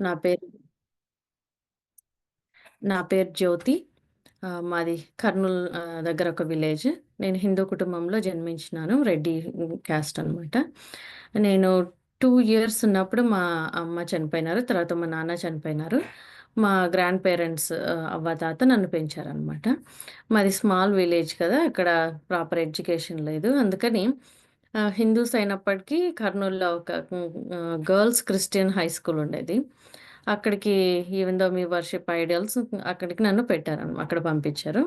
నా పేరు నా పేరు జ్యోతి. మాది కర్నూల్ దగ్గర ఒక విలేజ్. నేను హిందూ కుటుంబంలో జన్మించినాను. రెడ్డి క్యాస్ట్ అనమాట. నేను 2 ఇయర్స్ ఉన్నప్పుడు మా అమ్మ చనిపోయినారు. తర్వాత మా నాన్న చనిపోయినారు. మా గ్రాండ్ పేరెంట్స్ అవ్వ, తాత నన్ను పెంచారనమాట. మాది స్మాల్ విలేజ్ కదా! అక్కడ ప్రాపర్ ఎడ్యుకేషన్ లేదు. అందుకని హిందూస్ అయినప్పటికీ కర్నూల్‌లో ఒక గర్ల్స్ క్రిస్టియన్ హై స్కూల్ ఉండేది. అక్కడికి ఈవెన్ థో మీ వర్షిప్ ఐడియల్స్ అక్కడికి నన్ను అక్కడ పంపించారు.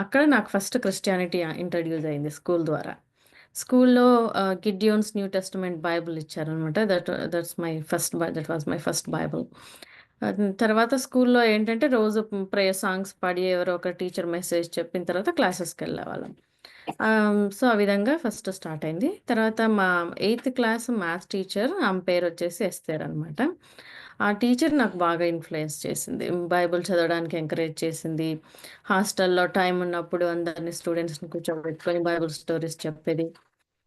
అక్కడ నాకు ఫస్ట్ క్రిస్టియానిటీ ఇంట్రొడ్యూస్ అయింది స్కూల్ ద్వారా. స్కూల్‌లో గిడ్యోన్స్ న్యూ టెస్టమెంట్ బైబుల్ ఇచ్చారనమాట. That was my first Bible. తర్వాత స్కూల్‌లో ఏంటంటే రోజు ప్రేయర్ సాంగ్స్ పాడి ఎవరో ఒక టీచర్ మెసేజ్ చెప్పిన తర్వాత క్లాసెస్‌కెళ్ళేవాళ్ళం. సో, ఆ విధంగా ఫస్ట్ స్టార్ట్ అయింది. తర్వాత మా ఎయిత్ క్లాస్ మ్యాథ్స్ టీచర్ ఆమె పేరొచ్చేసి ఎస్తేర్ అనమాట. ఆ టీచర్ నాకు బాగా ఇన్‌ఫ్లూయెన్స్ చేసింది. బైబిల్ చదవడానికి ఎంకరేజ్ చేసింది. హాస్టల్‌లో టైమ్ ఉన్నప్పుడు అందరిని స్టూడెంట్స్‌ని కూర్చోబెట్టుకొని బైబిల్ స్టోరీస్ చెప్పేది.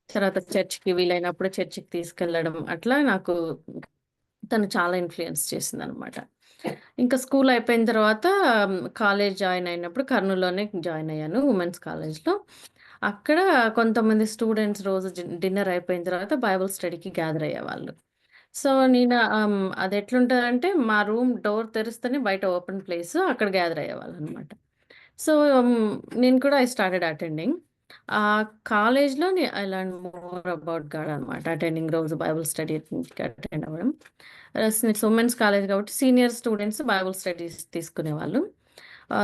తర్వాత చర్చ్‌కి వీలైనప్పుడు చర్చ్‌కి తీసుకెళ్లడం. అట్లా నాకు తను చాలా ఇన్‌ఫ్లూయెన్స్ చేసిందనమాట. ఇంకా స్కూల్ అయిపోయిన తర్వాత కాలేజ్ జాయిన్ అయినప్పుడు కర్నూల్‌లోనే జాయిన్ అయ్యాను వుమెన్స్ కాలేజ్‌లో. అక్కడ కొంతమంది స్టూడెంట్స్ రోజు డిన్నర్ అయిపోయిన తర్వాత బైబిల్ స్టడీకి గ్యాదర్ అయ్యేవాళ్ళు. సో, నేను అదెట్లుంటదంటే మా రూమ్ డోర్ తెరిస్తేనే బయట ఓపెన్ ప్లేసు అక్కడ గ్యాదర్ అయ్యేవాళ్ళనమాట. సో, నేను కూడా ఐ స్టార్టెడ్ అటెండింగ్. కాలేజ్‌లో I learn more about God అనమాట. అటెండింగ్ రోజు బైబిల్ స్టడీకి అటెండ్ అవ్వడం. ఇట్స్ వుమెన్స్ కాలేజ్ కాబట్టి సీనియర్ స్టూడెంట్స్ బైబిల్ స్టడీస్ తీసుకునేవాళ్ళు.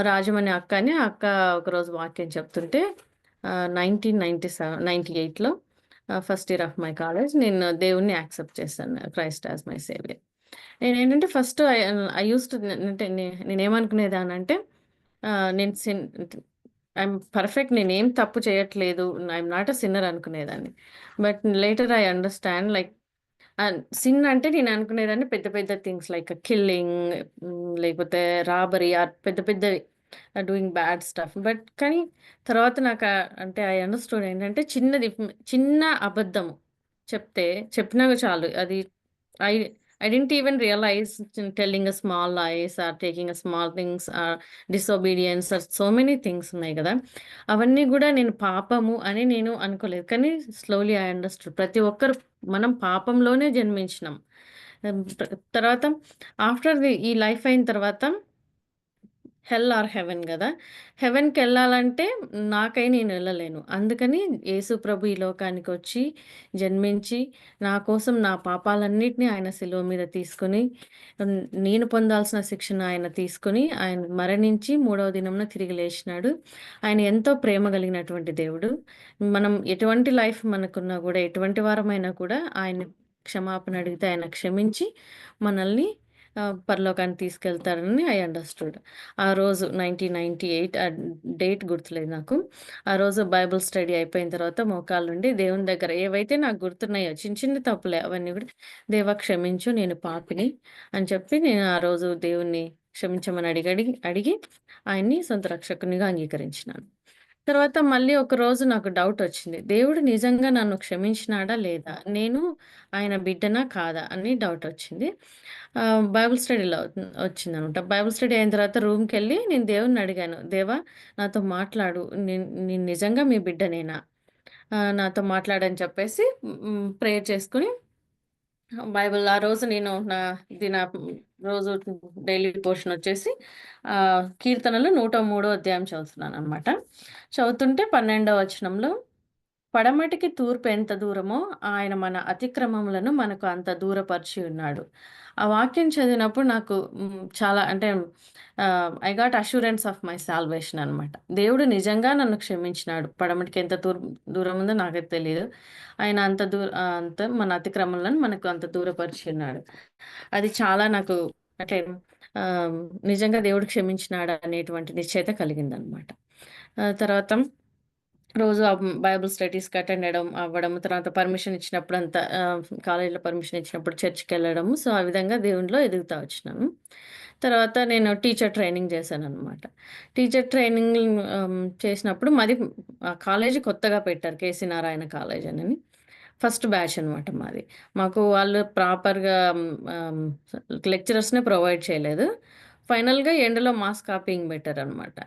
రాజమణి అక్క అని ఆ అక్క ఒకరోజు వాక్యం చెప్తుంటే 1998లో first year of my college నేను దేవుడిని యాక్సెప్ట్ చేశాను. Christ as my saviour. నేనేంటంటే ఫస్ట్ ఐ యూజ్డ్ టు అంటే నేనేమనుకునేదాన్నంటే నేను ఐయామ్ పర్ఫెక్ట్ నేనేం తప్పు చేయట్లేదు. ఐయామ్ నాట్ ఎ సిన్నర్ అనుకునేదాన్ని. But later I understand like sin అంటే నేను అనుకునేదాన్ని పెద్ద పెద్ద థింగ్స్ లైక్ కిల్లింగ్, లేకపోతే రాబరీ పెద్ద పెద్దవి డూయింగ్ బ్యాడ్ స్టఫ్. కానీ తర్వాత నాకు అంటే ఐ అండర్‌స్టూడ్ ఏంటంటే చిన్న అబద్ధము చెప్తే చెప్పినా చాలు. అది I I didn't even realize telling a small lies or taking a small things disobedience so many things ఉన్నాయి గదా! అవన్నీ గూడా నేను పాపము అని నేను అనుకోలేదు. కానీ స్లోలీ ఐ అండర్‌స్టూడ్. ప్రతి ఒక్కరు మనం పాపంలోనే జన్మించినాం. తర్వాత ఈ లైఫ్ అయిన తర్వాత హెల్ ఆర్ హెవెన్ గదా! హెవెన్‌కెళ్ళాలంటే నాకై నేనెళ్ళలేను. అందుకని యేసు ప్రభు ఈ లోకానికొచ్చి, జన్మించి, నా కోసం నా పాపాలన్నిటిని ఆయన శిలువ మీద తీసుకొని, హ్మ్, నేను పొందాల్సిన శిక్షను ఆయన తీసుకొని, ఆయన మరణించి మూడవ దినంన తిరిగి లేచినాడు. ఆయన ఎంతో ప్రేమ కలిగినటువంటి దేవుడు. మనం ఎటువంటి లైఫ్ మనకున్నా గూడా, ఎటువంటి వారమైనా కూడా ఆయన్ని క్షమాపణ అడిగితే ఆయన క్షమించి, మనల్ని పరలోకానికి తీసుకెళ్తారని ఐ అండర్‌స్టూడ్. ఆ రోజు 1998 డేట్ గుర్తులేదు నాకు. ఆ రోజు బైబిల్ స్టడీ అయిపోయిన తర్వాత మోకాళ్ళుండి దేవుని దగ్గర ఏవైతే నాకు గుర్తున్నాయో చిన్న చిన్న తప్పులే అవన్నీ గూడా దేవా క్షమించు నేను పాపిని అని చెప్పి నేను ఆ రోజు దేవుణ్ణి క్షమించమని అడిగి ఆయన్ని సొంత రక్షకునిగా అంగీకరించినాను. తర్వాత మళ్ళీ ఒకరోజు నాకు డౌటొచ్చింది. దేవుడు నిజంగా నన్ను క్షమించినాడా లేదా? నేను ఆయన బిడ్డనా కాదా? అని డౌటొచ్చింది. బైబిల్ స్టడీలో వచ్చిందనమాట. బైబిల్ స్టడీ అయిన తర్వాత రూమ్‌కెళ్ళి నేను దేవుడిని అడిగాను. దేవా నాతో మాట్లాడు. నేను నిజంగా మీ బిడ్డనేనా? నాతో మాట్లాడని చెప్పేసి ప్రేయర్ చేసుకొని బైబిల్ ఆ రోజు నేను రోజు డైలీ పోర్షన్ వచ్చేసి కీర్తనలు 103 అధ్యాయం చదువుతున్నాననమాట. చదువుతుంటే 12వ వచనంలో పడమటికి తూర్పు ఎంత దూరమో ఆయన మన అతిక్రమములను మనకు అంత దూరపరిచి ఉన్నాడు. ఆ వాక్యం చదివినప్పుడు నాకు చాలా అంటే I got assurance of my salvation అనమాట. దేవుడు నిజంగా నన్ను క్షమించినాడు. పడమటికి ఎంత దూరం ఉందో నాకైతే తెలీదు. ఆయన అంత మన అతిక్రమములను మనకు అంత దూరపరిచి ఉన్నాడు. అది చాలా నాకు అంటే ఆహ్, నిజంగా దేవుడు క్షమించినాడా అనేటువంటి నిశ్చయత కలిగిందనమాట. తర్వాత రోజు బైబిల్ స్టడీస్‌కి అవ్వడం. తర్వాత పర్మిషన్ ఇచ్చినప్పుడంతా కాలేజ్‌లో పర్మిషన్ ఇచ్చినప్పుడు చర్చ్‌కెళ్ళడము. సో, ఆ విధంగా దేవునిలో ఎదుగుతా వచ్చినాను. తర్వాత నేను టీచర్ ట్రైనింగ్ చేశాననమాట. టీచర్ ట్రైనింగ్ చేసినప్పుడు మాది కాలేజీ కొత్తగా పెట్టారు. కేసీ నారాయణ కాలేజ్ అనని. ఫస్ట్ బ్యాచ్ అనమాట మాది. మాకు వాళ్ళు ప్రాపర్‌గా లెక్చరర్స్‌ని ప్రొవైడ్ చేయలేదు. ఫైనల్‌గా ఎండ్‌లో మాస్ కాపీయింగ్ పెట్టారనమాట.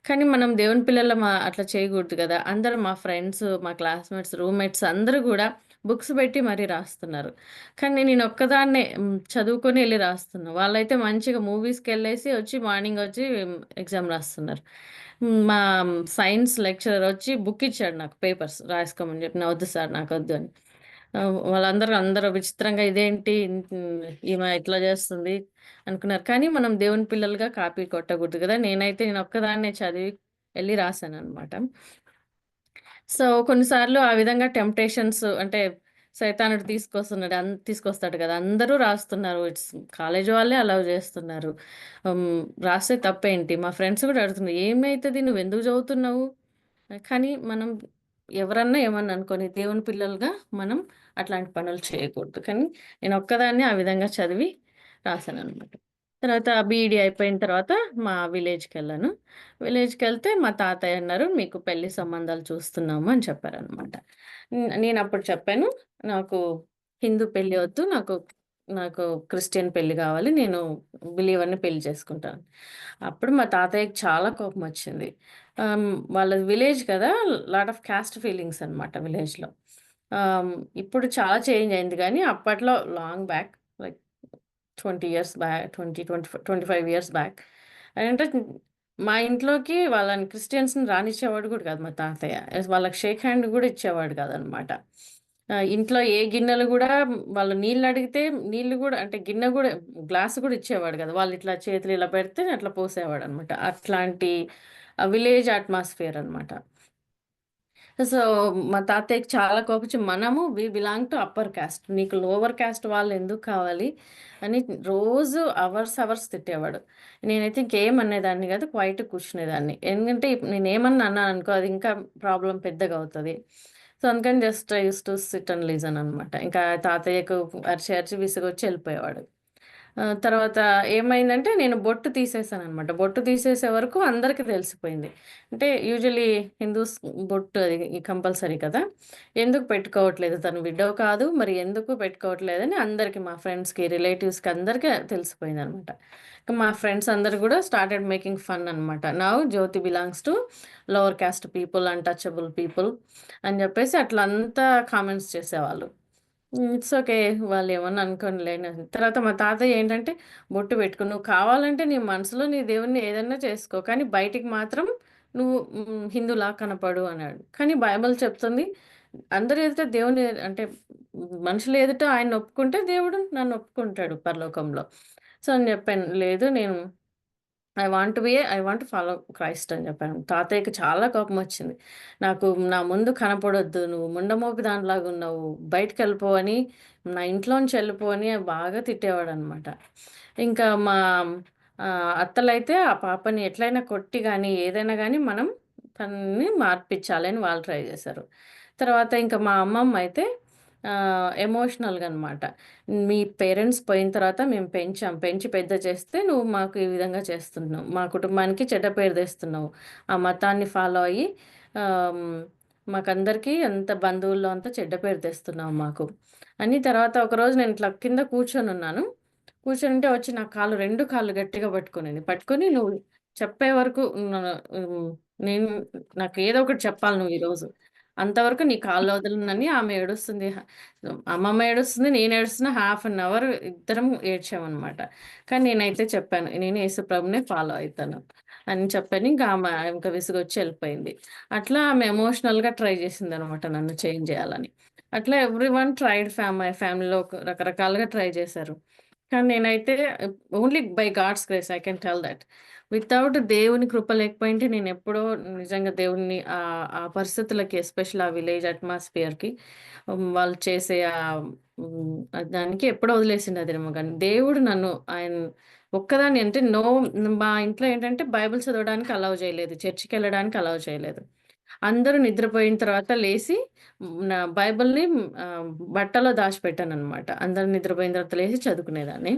కానీ మనం దేవుని పిల్లలం అట్లా చేయకూడదు గదా! అందరూ మా ఫ్రెండ్స్, మా క్లాస్‌మేట్స్, రూమ్‌మేట్స్ అందరూ గూడా బుక్స్ పెట్టి మరీ రాస్తున్నారు. కానీ నేనొక్కదాన్నే చదువుకొని ఎళ్లి రాస్తున్నా. వాళ్ళైతే మంచిగా మూవీస్‌కెళ్ళేసి వచ్చి మార్నింగ్ వచ్చి ఎగ్జామ్ రాస్తున్నారు. మా సైన్స్ లెక్చరర్ వచ్చి బుక్ ఇచ్చాడు నాకు పేపర్స్ రాసుకోమని చెప్పి. "వద్దు సార్ నాకొద్దు" అని. అందరూ విచిత్రంగా ఇదేంటి ఈమె ఇట్లా చేస్తుంది అనుకున్నారు. కానీ మనం దేవుని పిల్లలుగా కాపీ కొట్టకూడదు గదా! నేనొక్కదాన్నే చదివి ఎళ్లి రాసాననమాట. సో, కొన్నిసార్లు ఆ విధంగా టెంప్టేషన్స్ అంటే సైతానుడు తీసుకొస్తాడు గదా! అందరూ రాస్తున్నారు. కాలేజీ వాళ్ళే అలౌ జేస్తున్నారు. రాస్తే తప్పేంటి? మా ఫ్రెండ్స్ గూడా అడుగుతున్నారు. "ఏమైతది? నువ్వెందుకు చదువుతున్నావు?" కానీ మనం ఎవరన్నా ఏమన్నా అనుకోని దేవుని పిల్లలుగా మనం అట్లాంటి పనులు చేయకూడదు. కానీ నేనొక్కదాన్నే ఆ విధంగా చదివి రాసాననమాట. తర్వాత బీఈడీ అయిపోయిన తర్వాత మా విలేజ్‌కెళ్ళాను. విలేజ్‌కెళ్తే మా తాతయ్య అన్నారు, "మీకు పెళ్లి సంబంధాలు చూస్తున్నాము" అని చెప్పారనమాట. నేనప్పుడు చెప్పాను, "నాకు హిందూ పెళ్లి వద్దు. నాకు నాకు క్రిస్టియన్ పెళ్లి గావాలి. నేను బిలీవర్‌ని పెళ్లి చేసుకుంటాను." అప్పుడు మా తాతయ్యకి చాలా కోపమొచ్చింది. వాళ్ళది విలేజ్ కదా! లాట్ ఆఫ్ కాస్ట్ ఫీలింగ్స్ అనమాట విలేజ్‌లో. ఆహ్, ఇప్పుడు చాలా చేంజ్ అయింది గానీ, అప్పట్లో long back like 20 years 25 years back. అంటే మా ఇంట్లోకి వాళ్ళని క్రిస్టియన్స్‌ని రానిచ్చేవాడు గూడా కాదు మా తాతయ్య. వాళ్ళకి షేక్ హ్యాండ్ గూడా ఇచ్చేవాడు కాదనమాట. ఇంట్లో ఏ గిన్నెలు గూడా వాళ్ళు నీళ్ళడిగితే నీళ్ళు గూడా అంటే గిన్నె గూడా గ్లాస్ గూడా ఇచ్చేవాడు కాదు. వాళ్ళిట్లా చేతులు ఇలా పెడితే అట్లా పోసేవాడనమాట. అట్లాంటి విలేజ్ అట్మాస్ఫియర్ అనమాట. సో, మా తాతయ్యకి చాలా కోపమొచ్చి, మనము బిలాంగ్ టు అప్పర్ కాస్ట్. నీకు లోవర్ కాస్ట్ వాళ్ళెందుకు కావాలి అని రోజు అవర్స్ తిట్టేవాడు. నేనైతే ఇంకేమనేదాన్ని గాదు. క్వైట్‌గా కూర్చునేదాన్ని. ఎందుకంటే నేనేమన్నా అన్నాననుకో అది ఇంకా ప్రాబ్లమ్ పెద్దగవుతది. సో, అందుకని just I used to SIT and listen అనమాట. ఇంకా తాతయ్యకు అరిచి విసుగొచ్చి ఎళ్ళిపోయేవాడు. తర్వాత ఏమైందంటే నేను బొట్టు తీసేసాననమాట. బొట్టు తీసేసే వరకు అందరికి తెలిసిపోయింది. అంటే యూజువల్లీ హిందూస్ బొట్టు అది కంపల్సరీ కదా! ఎందుకు పెట్టుకోవట్లేదు తను విడో కాదు. మరి ఎందుకు పెట్టుకోవట్లేదని అందరికి మా ఫ్రెండ్స్‌కి, రిలేటివ్స్‌కి అందరికి తెలిసిపోయిందనమాట. మా ఫ్రెండ్స్ అందరూ గూడా స్టార్టెడ్ మేకింగ్ ఫన్ అనమాట. Now Jyothi belongs to lower caste people, untouchable people అని జెప్పేసి అట్లంతా కామెంట్స్ చేసేవాళ్ళు. It's okay. వాళ్ళేమన్నా అనుకోనిలెండి అని. తర్వాత మా తాతయ్య ఏంటంటే, "బొట్టు పెట్టుకో. నువ్వు కావాలంటే నీ మనసులో నీ దేవుడిని ఏదన్నా చేసుకో. కానీ బయటికి మాత్రం నువ్వు హిందూలా కనపడు" అన్నాడు. కానీ బైబిల్ చెప్తుంది, అందరి ఎదుట దేవుని అంటే మనుషుల ఎదుట ఆయన్ని ఒప్పుకుంటే దేవుడు నన్ను ఒప్పుకుంటాడు పరలోకంలో. సో, అని చెప్పాను. లేదు నేను I want to follow Christ అని చెప్పాను. తాతయ్యకి చాలా కోపమొచ్చింది. నా ముందు కనపడొద్దు. నువ్వు ముండమోపి దానిలాగున్నావు. బయటికెళ్ళిపో అని, నా ఇంట్లోంచి వెళ్ళిపో అని బాగా తిట్టేవాడనమాట. ఇంకా మా అత్తలైతే ఆ పాపని ఎట్లైనా కొట్టి గాని, ఏదైనా గాని మనం తనని మార్పిచ్చాలని వాళ్ళు ట్రై జేశారు. తర్వాత ఇంకా మా అమ్మమ్మ అయితే ఎమోషనల్‌గా అనమాట. మీ పేరెంట్స్ పోయిన తర్వాత మేము పెంచాం. పెంచి పెద్ద చేస్తే నువ్వు మాకు ఈ విధంగా చేస్తున్నావు. మా కుటుంబానికి చెడ్డ పేరు తెస్తున్నావు. ఆ మతాన్ని ఫాలో అయ్యి ఆహ్, మాకందరికీ అంత బంధువుల్లో అంతా చెడ్డ పేరు తెస్తున్నావు మాకు. అని తర్వాత ఒకరోజు నేను ఇట్లా కింద కూర్చొనున్నాను. కూర్చొనుంటే వచ్చి నా 2 కాళ్ళు గట్టిగా పట్టుకునింది. పట్టుకొని "నువ్వు చెప్పే వరకు హ్మ్, నేను నాకు ఏదో ఒకటి చెప్పాలి నువ్వు ఈరోజు. అంతవరకు నీ కాళ్ళు వదలనని" ఆమె ఏడుస్తుంది. అమ్మమ్మ ఏడుస్తుంది. నేను ఏడుస్తున్నా. హాఫ్ అన్ అవర్ ఇద్దరం ఏడ్చామనమాట. కానీ నేనైతే చెప్పాను. నేను యేసు ప్రభునే ఫాలో అయితాను అని చెప్పాను. ఇంకా విసుగొచ్చి ఎళ్ళిపోయింది. అట్లా ఆమె ఎమోషనల్‌గా ట్రై చేసిందనమాట నన్ను చేంజ్ జేయాలని. అట్లా ఎవ్రీవన్ ట్రైడ్ మై ఫ్యామిలీలో రకరకాలుగా ట్రై చేశారు. కానీ నేనైతే only by God's grace I can tell that. Without దేవుని కృప లేకపోయింటే నేనెప్పుడో నిజంగా దేవుడిని ఆ పరిస్థితులకి ఎస్పెషల్లీ ఆ విలేజ్ అట్మాస్ఫియర్‌కి వాళ్ళు చేసే దానికి ఎప్పుడో వదిలేసిండేదేమో గానీ, దేవుడు నన్ను ఆయన ఒక్కదాన్ని అంటే మా ఇంట్లో ఏంటంటే బైబిల్ చదవడానికి అలౌ చేయలేదు. చర్చికెళ్ళడానికి అలౌ చేయలేదు. అందరూ నిద్రపోయిన తర్వాత లేసి నా బైబిల్‌ని ఆహ్, బట్టలో దాచిపెట్టాననమాట. అందరూ నిద్రపోయిన తర్వాత లేసి చదువుకునేదాన్ని.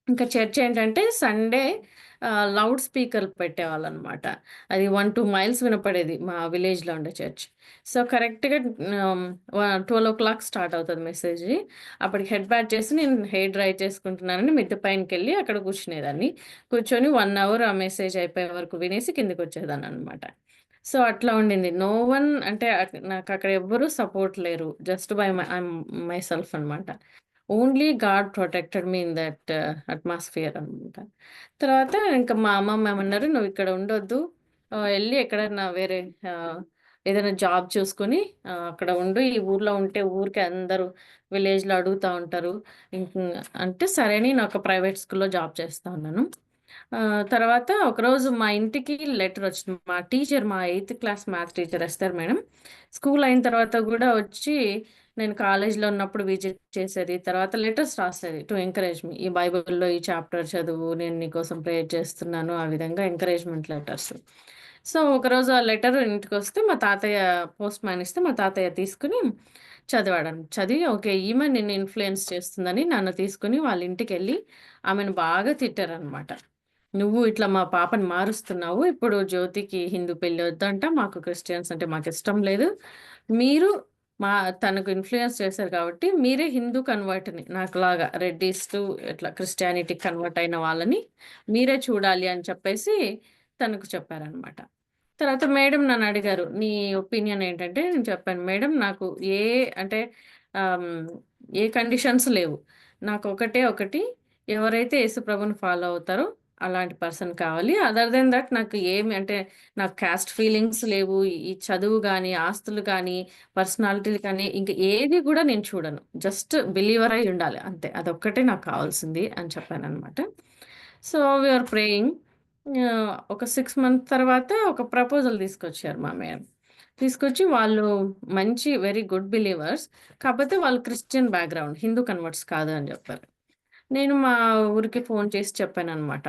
ఇంకా చర్చ్ ఏంటంటే సండే లౌడ్ స్పీకర్లు పెట్టేవాళ్ళనమాట. అది 1, 2 మైల్స్ వినపడేది మా విలేజ్‌లో ఉండే చర్చ్. సో, కరెక్ట్‌గా 12:00 స్టార్ట్ అవుతది మెసేజ్. అప్పటికి హెడ్ బాత్ చేసి నేను హెయిర్ డ్రై చేసుకుంటున్నానని మిద్దె పైనకెళ్ళి అక్కడ కూర్చునేదాన్ని. కూర్చొని 1 అవర్ ఆ మెసేజ్ అయిపోయే వరకు వినేసి కిందకొచ్చేదాన్ననమాట. సో, అట్లా ఉండింది. నో వన్ అంటే నాకక్కడ ఎవ్వరు సపోర్ట్ లేరు. జస్ట్ బై మై సెల్ఫ్ అనమాట. Only God protected me in that atmosphere అనమాట. తర్వాత ఇంక మా అమ్మమ్మ ఏమన్నారు, "నువ్విక్కడ ఉండొద్దు. ఎళ్లి ఎక్కడన్నా వేరే ఆహ్, ఏదైనా జాబ్ చూసుకొని అక్కడ ఉండు. ఈ ఊర్లో ఉంటే ఊరికే అందరూ విలేజ్‌లో అడుగుతా ఉంటారు." ఇంక్ అంటే సరే అని నేను ఒక ప్రైవేట్ స్కూల్‌లో జాబ్ చేస్తా ఉన్నాను. తర్వాత ఒకరోజు మా ఇంటికి లెటరొచ్చింది. మా టీచర్ మా eighth class maths teacher Esther madam. School అయిన తర్వాత గూడా వచ్చి నేను కాలేజ్‌లో ఉన్నప్పుడు విజిట్ చేసేది. తర్వాత లెటర్స్ రాసేది టు ఎంకరేజ్ మీ. ఈ బైబిల్‌లో ఈ చాప్టర్ చదువు, నేను నీకోసం ప్రేయర్ చేస్తున్నాను. ఆ విధంగా ఎంకరేజ్‌మెంట్ లెటర్స్. సో, ఒకరోజు ఆ లెటర్ ఇంటికొస్తే మా తాతయ్య పోస్ట్ మ్యాన్ ఇస్తే మా తాతయ్య తీసుకొని చదివి ఓకే. ఈమె నిన్ను ఇన్‌ఫ్లూయెన్స్ చేస్తుందని నన్ను తీసుకొని వాళ్ళ ఇంటికెళ్ళి ఆమెను బాగా తిట్టారనమాట. "నువ్వు ఇట్లా మా పాపని మారుస్తున్నావు. ఇప్పుడు జ్యోతికి హిందూ పెళ్లి వద్దంట. మాకు క్రిస్టియన్స్ అంటే మాకిష్టం లేదు. మీరు మా తనకు ఇన్‌ఫ్లూయెన్స్ చేశారు కాబట్టి మీరే హిందూ కన్వర్ట్‌ని నాకులాగా రెడ్డీస్ టు ఇట్లా క్రిస్టియానిటీకి కన్వర్ట్ అయిన వాళ్ళని మీరే చూడాలి" అని చెప్పేసి తనకు చెప్పారనమాట. తర్వాత మేడం నన్నడిగారు, "నీ ఒపీనియన్ ఏంటంటే?" నేను చెప్పాను, "మేడం నాకు ఏ అంటే ఆహ్, హ్మ్, ఏ కండిషన్స్ లేవు. నాకొకటే ఒకటి ఎవరైతే యేసు ప్రభుని ఫాలో అవుతారో అలాంటి పర్సన్ కావాలి. అదర్ దెన్ థట్ నాకు ఏమి అంటే నాకు కాస్ట్ ఫీలింగ్స్ లేవు. ఈ చదువు గాని, ఆస్తులు గాని, పర్సనాలిటీలు కానీ ఇంక ఏది గూడా నేను చూడను. జస్ట్ బిలీవర్ అయ్యి ఉండాలి అంతే. అదొక్కటే నాకు కావాల్సింది" అని చెప్పాననమాట. So, we are praying. ఒక 6 మంత్స్ తర్వాత ఒక ప్రపోజల్ తీసుకొచ్చారు మా మేడం. తీసుకొచ్చి వాళ్ళు మంచి వెరీ గుడ్ బిలీవర్స్. కాపోతే వాళ్ళు క్రిస్టియన్ బ్యాక్‌గ్రౌండ్. హిందూ కన్వర్ట్స్ కాదు అని జెప్పారు. నేను మా ఊరికి ఫోను చేసి చెప్పాననమాట.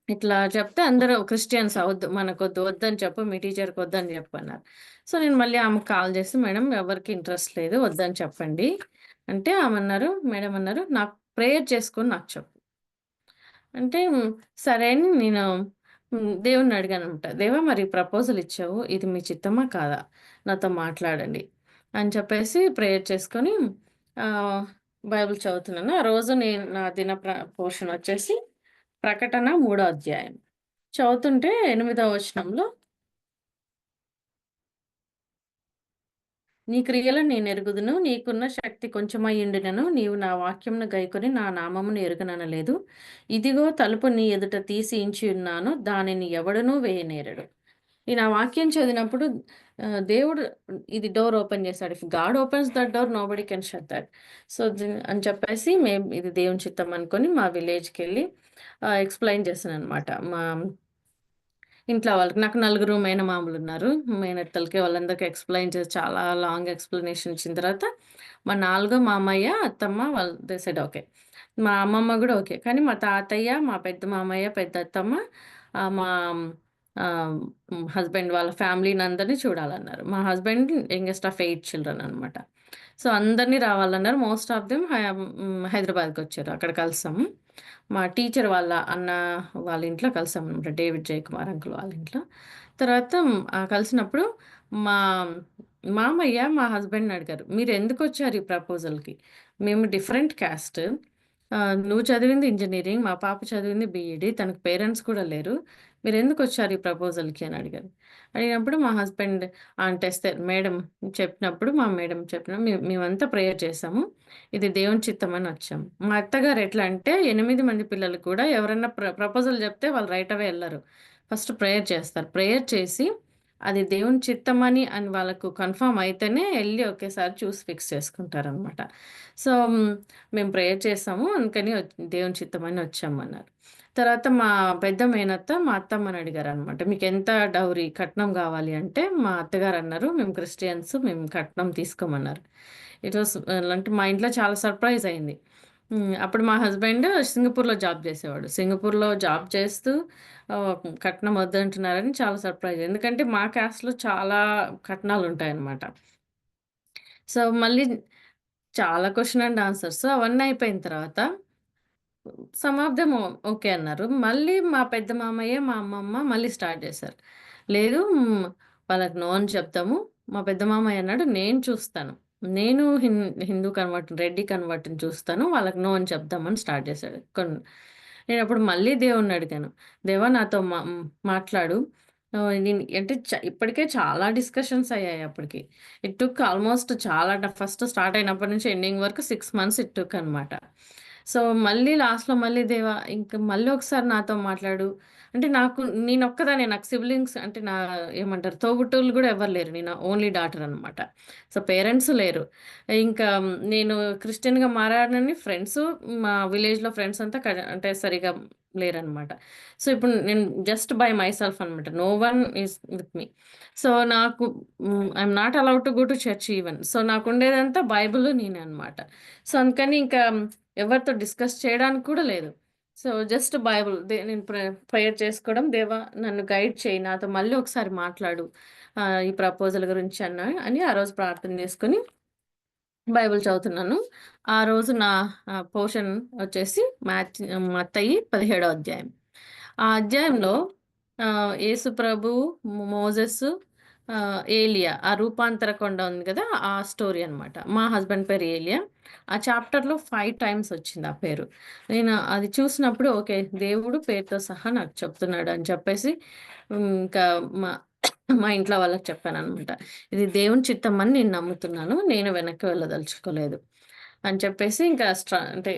ఇట్లా చెప్తే అందరూ క్రిస్టియన్సా వద్దు మనకొద్దు, వద్దని చెప్పు మీ టీచర్‌కొద్దని జెప్పన్నారు. సో, నేను మళ్ళీ ఆమెకు కాల్ చేసి, "మేడం ఎవరికీ ఇంట్రెస్ట్ లేదు వద్దని చెప్పండి." అంటే మేడం అన్నారు, "నాకు ప్రేయర్ చేసుకొని నాకు చెప్పు." అంటే సరే అని నేను దేవుడిని అడిగాననమాట. "దేవా మరి ప్రపోజల్ ఇచ్చావు. ఇది మీ చిత్తమా కాదా? నాతో మాట్లాడండి." అని చెప్పేసి ప్రేయర్ చేసుకొని ఆహ్, బైబిల్ చదువుతున్నాను. ఆ రోజు నేను నా దిన పోర్షన్ వచ్చేసి ప్రకటన మూడో అధ్యాయం. చదువుతుంటే ఎనిమిదో వచనంలో నీ క్రియలను నేనెరుగుదును. నీకున్న శక్తి కొంచెమయ్యుండినను నీవు నా వాక్యమును గైకొని నా నామమును ఎరుగననలేదు. ఇదిగో తలుపు నీ ఎదుట తీసి ఉంచియున్నాను. దానిని ఎవడునూ వేయనేరడు. ఈ నా వాక్యం చదివినప్పుడు దేవుడు ఇది డోర్ ఓపెన్ చేసాడు. If God opens that door nobody can shut that. So, అని చెప్పేసి మేము ఇది దేవుని చిత్తం అనుకోని మా విలేజ్‌కెళ్ళి ఎక్స్‌ప్లెయిన్ చేశాననమాట. మా ఇంట్లో వాళ్ళకి. నాకు నలుగురు మేనమామలున్నారు. మేనత్తలకి వాళ్ళందరికి ఎక్స్‌ప్లెయిన్ చేసి చాలా లాంగ్ ఎక్స్‌ప్లనేషన్ ఇచ్చిన తర్వాత, మా నాలుగో మామయ్య, అత్తమ్మ వాళ్ళు దే సెడ్ ఓకే. మా అమ్మమ్మ గూడా ఓకే. కానీ మా తాతయ్య, మా పెద్ద మామయ్య, పెద్దత్తమ్మ మా హస్బెండ్ వాళ్ళ ఫ్యామిలీనందరిని చూడాలన్నారు. మా హస్బెండ్ యంగెస్ట్ ఆఫ్ 8 చిల్డ్రన్ అనమాట. సో, అందరిని రావాలన్నారు. మోస్ట్ ఆఫ్ దెమ్ హైదరాబాద్‌కొచ్చారు. అక్కడ కలిసాము. మా టీచర్ వాళ్ళ అన్న వాళ్ళ ఇంట్లో కలిసామనమాట. డేవిడ్ జయకుమార్ అంకుల్ వాళ్ళ ఇంట్లో. తర్వాత కలిసినప్పుడు మా మామయ్య మా హస్బెండ్‌ని అడిగారు. "మీరెందుకొచ్చారు ఈ ప్రపోజల్‌కి? మేము డిఫరెంట్ క్యాస్ట్. నువ్వు చదివింది ఇంజినీరింగ్. మా పాప చదివింది బీఈడీ. తనకు పేరెంట్స్ కూడా లేరు. మీరెందుకొచ్చారు ఈ ప్రపోజల్‌కి" అని అడిగారు. అడిగినప్పుడు మా హస్బెండ్ అంటే మేడం చెప్పినప్పుడు మా మేడం చెప్పిన మేమంతా ప్రేయర్ చేసాము. ఇది దేవుని చిత్తమని వచ్చాము. మా అత్తగారు ఎట్లా అంటే 8 మంది పిల్లలు కూడా ఎవరన్నా ప్రపోజల్ చెప్తే వాళ్ళు రైట్ అవే ఎళ్లరు. ఫస్ట్ ప్రేయర్ చేస్తారు. ప్రేయర్ చేసి అది దేవుని చిత్తమని అని వాళ్ళకు కన్ఫర్మ్ అయితేనే ఎళ్లి ఒకేసారి చూసి ఫిక్స్ చేసుకుంటారనమాట. సో, మేము ప్రేయర్ చేసాము. అందుకని దేవుని చిత్తమని వచ్చామన్నారు. తర్వాత మా పెద్ద మేనత్త మా అత్తమ్మని అడిగారనమాట. "మీకెంత డౌరీ కట్నం గావాలి?" అంటే మా అత్తగారన్నారు, "మేము క్రిస్టియన్స్. మేము కట్నం తీసుకోమన్నారు." ఇట్ వాస్ అంటే మా ఇంట్లో చాలా సర్ప్రైజ్ అయింది. అప్పుడు మా హస్బెండ్ సింగపూర్‌లో జాబ్ జేసేవాడు. సింగపూర్‌లో జాబ్ చేస్తూ కట్నం వద్దంటున్నారని చాలా సర్ప్రైజ్. ఎందుకంటే మా కాస్ట్‌లో చాలా కట్నాలుంటాయన్నమాట. సో, మళ్ళీ చాలా క్వెషన్ అండ్ ఆన్సర్స్ అవన్నీ అయిపోయిన తర్వాత సమ్ ఆఫ్ దెమ్ ఓకే అన్నారు. మళ్ళీ మా పెద్ద మామయ్య, మా అమ్మమ్మ మళ్ళీ స్టార్ట్ చేశారు. లేదు వాళ్ళకి నో అని చెప్తాము. మా పెద్ద మామయ్య అన్నాడు, "నేను చూస్తాను. నేను హిందూ కన్వర్ట్‌ని, రెడ్డి కన్వర్ట్‌ని చూస్తాను. వాళ్ళకి నో అని చెప్దామని" స్టార్ట్ చేశాడు. నేనప్పుడు మళ్ళీ దేవుడిని అడిగాను. దేవా నాతో మాట్లాడు. నేను అంటే ఇప్పటికే చాలా డిస్కషన్స్ అయ్యాయి అప్పటికి. ఇట్ టుక్ ఆల్‌మోస్ట్ చాలా ఫస్ట్ స్టార్ట్ అయినప్పటి నుంచి ఎండింగ్ వరకు 6 మంత్స్ ఇట్ టుక్ అనమాట. సో, మళ్ళీ లాస్ట్‌లో మళ్ళీ దేవా ఇంక మళ్ళీ ఒకసారి నాతో మాట్లాడు. అంటే నేనొక్కదాన్నే, నాకు సిబ్లింగ్స్ అంటే ఏమంటారు, తోబుట్టువులు గూడా ఎవ్వరు లేరు. నేను ఓన్లీ డాటర్ అనమాట. సో, పేరెంట్స్ లేరు. ఇంకా నేను క్రిస్టియన్‌గా మారానని ఫ్రెండ్సు, మా విలేజ్‌లో ఫ్రెండ్స్ అంతా అంటే సరిగ్గా లేరనమాట. సో, ఇప్పుడు నేను జస్ట్ బై మైసెల్ఫ్ అనమాట. No one is with me. So, నాకు I'm not allowed to go to church even. So, నాకుండేదంతా బైబిల్ నేనే అనమాట. సో, అందుకని ఇంకా ఎవరితో డిస్కస్ చేయడానికి కూడా లేదు. సో, జస్ట్ బైబిల్ నేను ప్రేయర్ చేసుకోవడం, దేవా నన్ను గైడ్ చేయి, నాతో మళ్ళీ ఒకసారి మాట్లాడు ఈ ప్రపోజల్ గురించి అని ఆ రోజు ప్రార్థన చేసుకొని బైబిల్ చదువుతున్నాను. ఆ రోజు నా పోర్షన్ వచ్చేసి మత్తయి 17 అధ్యాయం. ఆ అధ్యాయంలో యేసు ప్రభువు, మోజెస్, ఏలియా ఆ రూపాంతర కొండ ఉంది గదా! ఆ స్టోరీ అన్నమాట. మా హస్బెండ్ పేరు ఏలియా. ఆ చాప్టర్‌లో 5 టైమ్స్ వచ్చింది ఆ పేరు. నేను అది చూసినప్పుడు ఓకే, దేవుడు పేరుతో సహా నాకు చెప్తున్నాడు అని చెప్పేసి ఇంకా మా మా ఇంట్లో వాళ్ళకి చెప్పాననమాట. ఇది దేవుని చిత్తం అని నేను నమ్ముతున్నాను. నేను వెనక్కి వెళ్ళదలుచుకోలేదు అని చెప్పేసి ఇంకా అంటే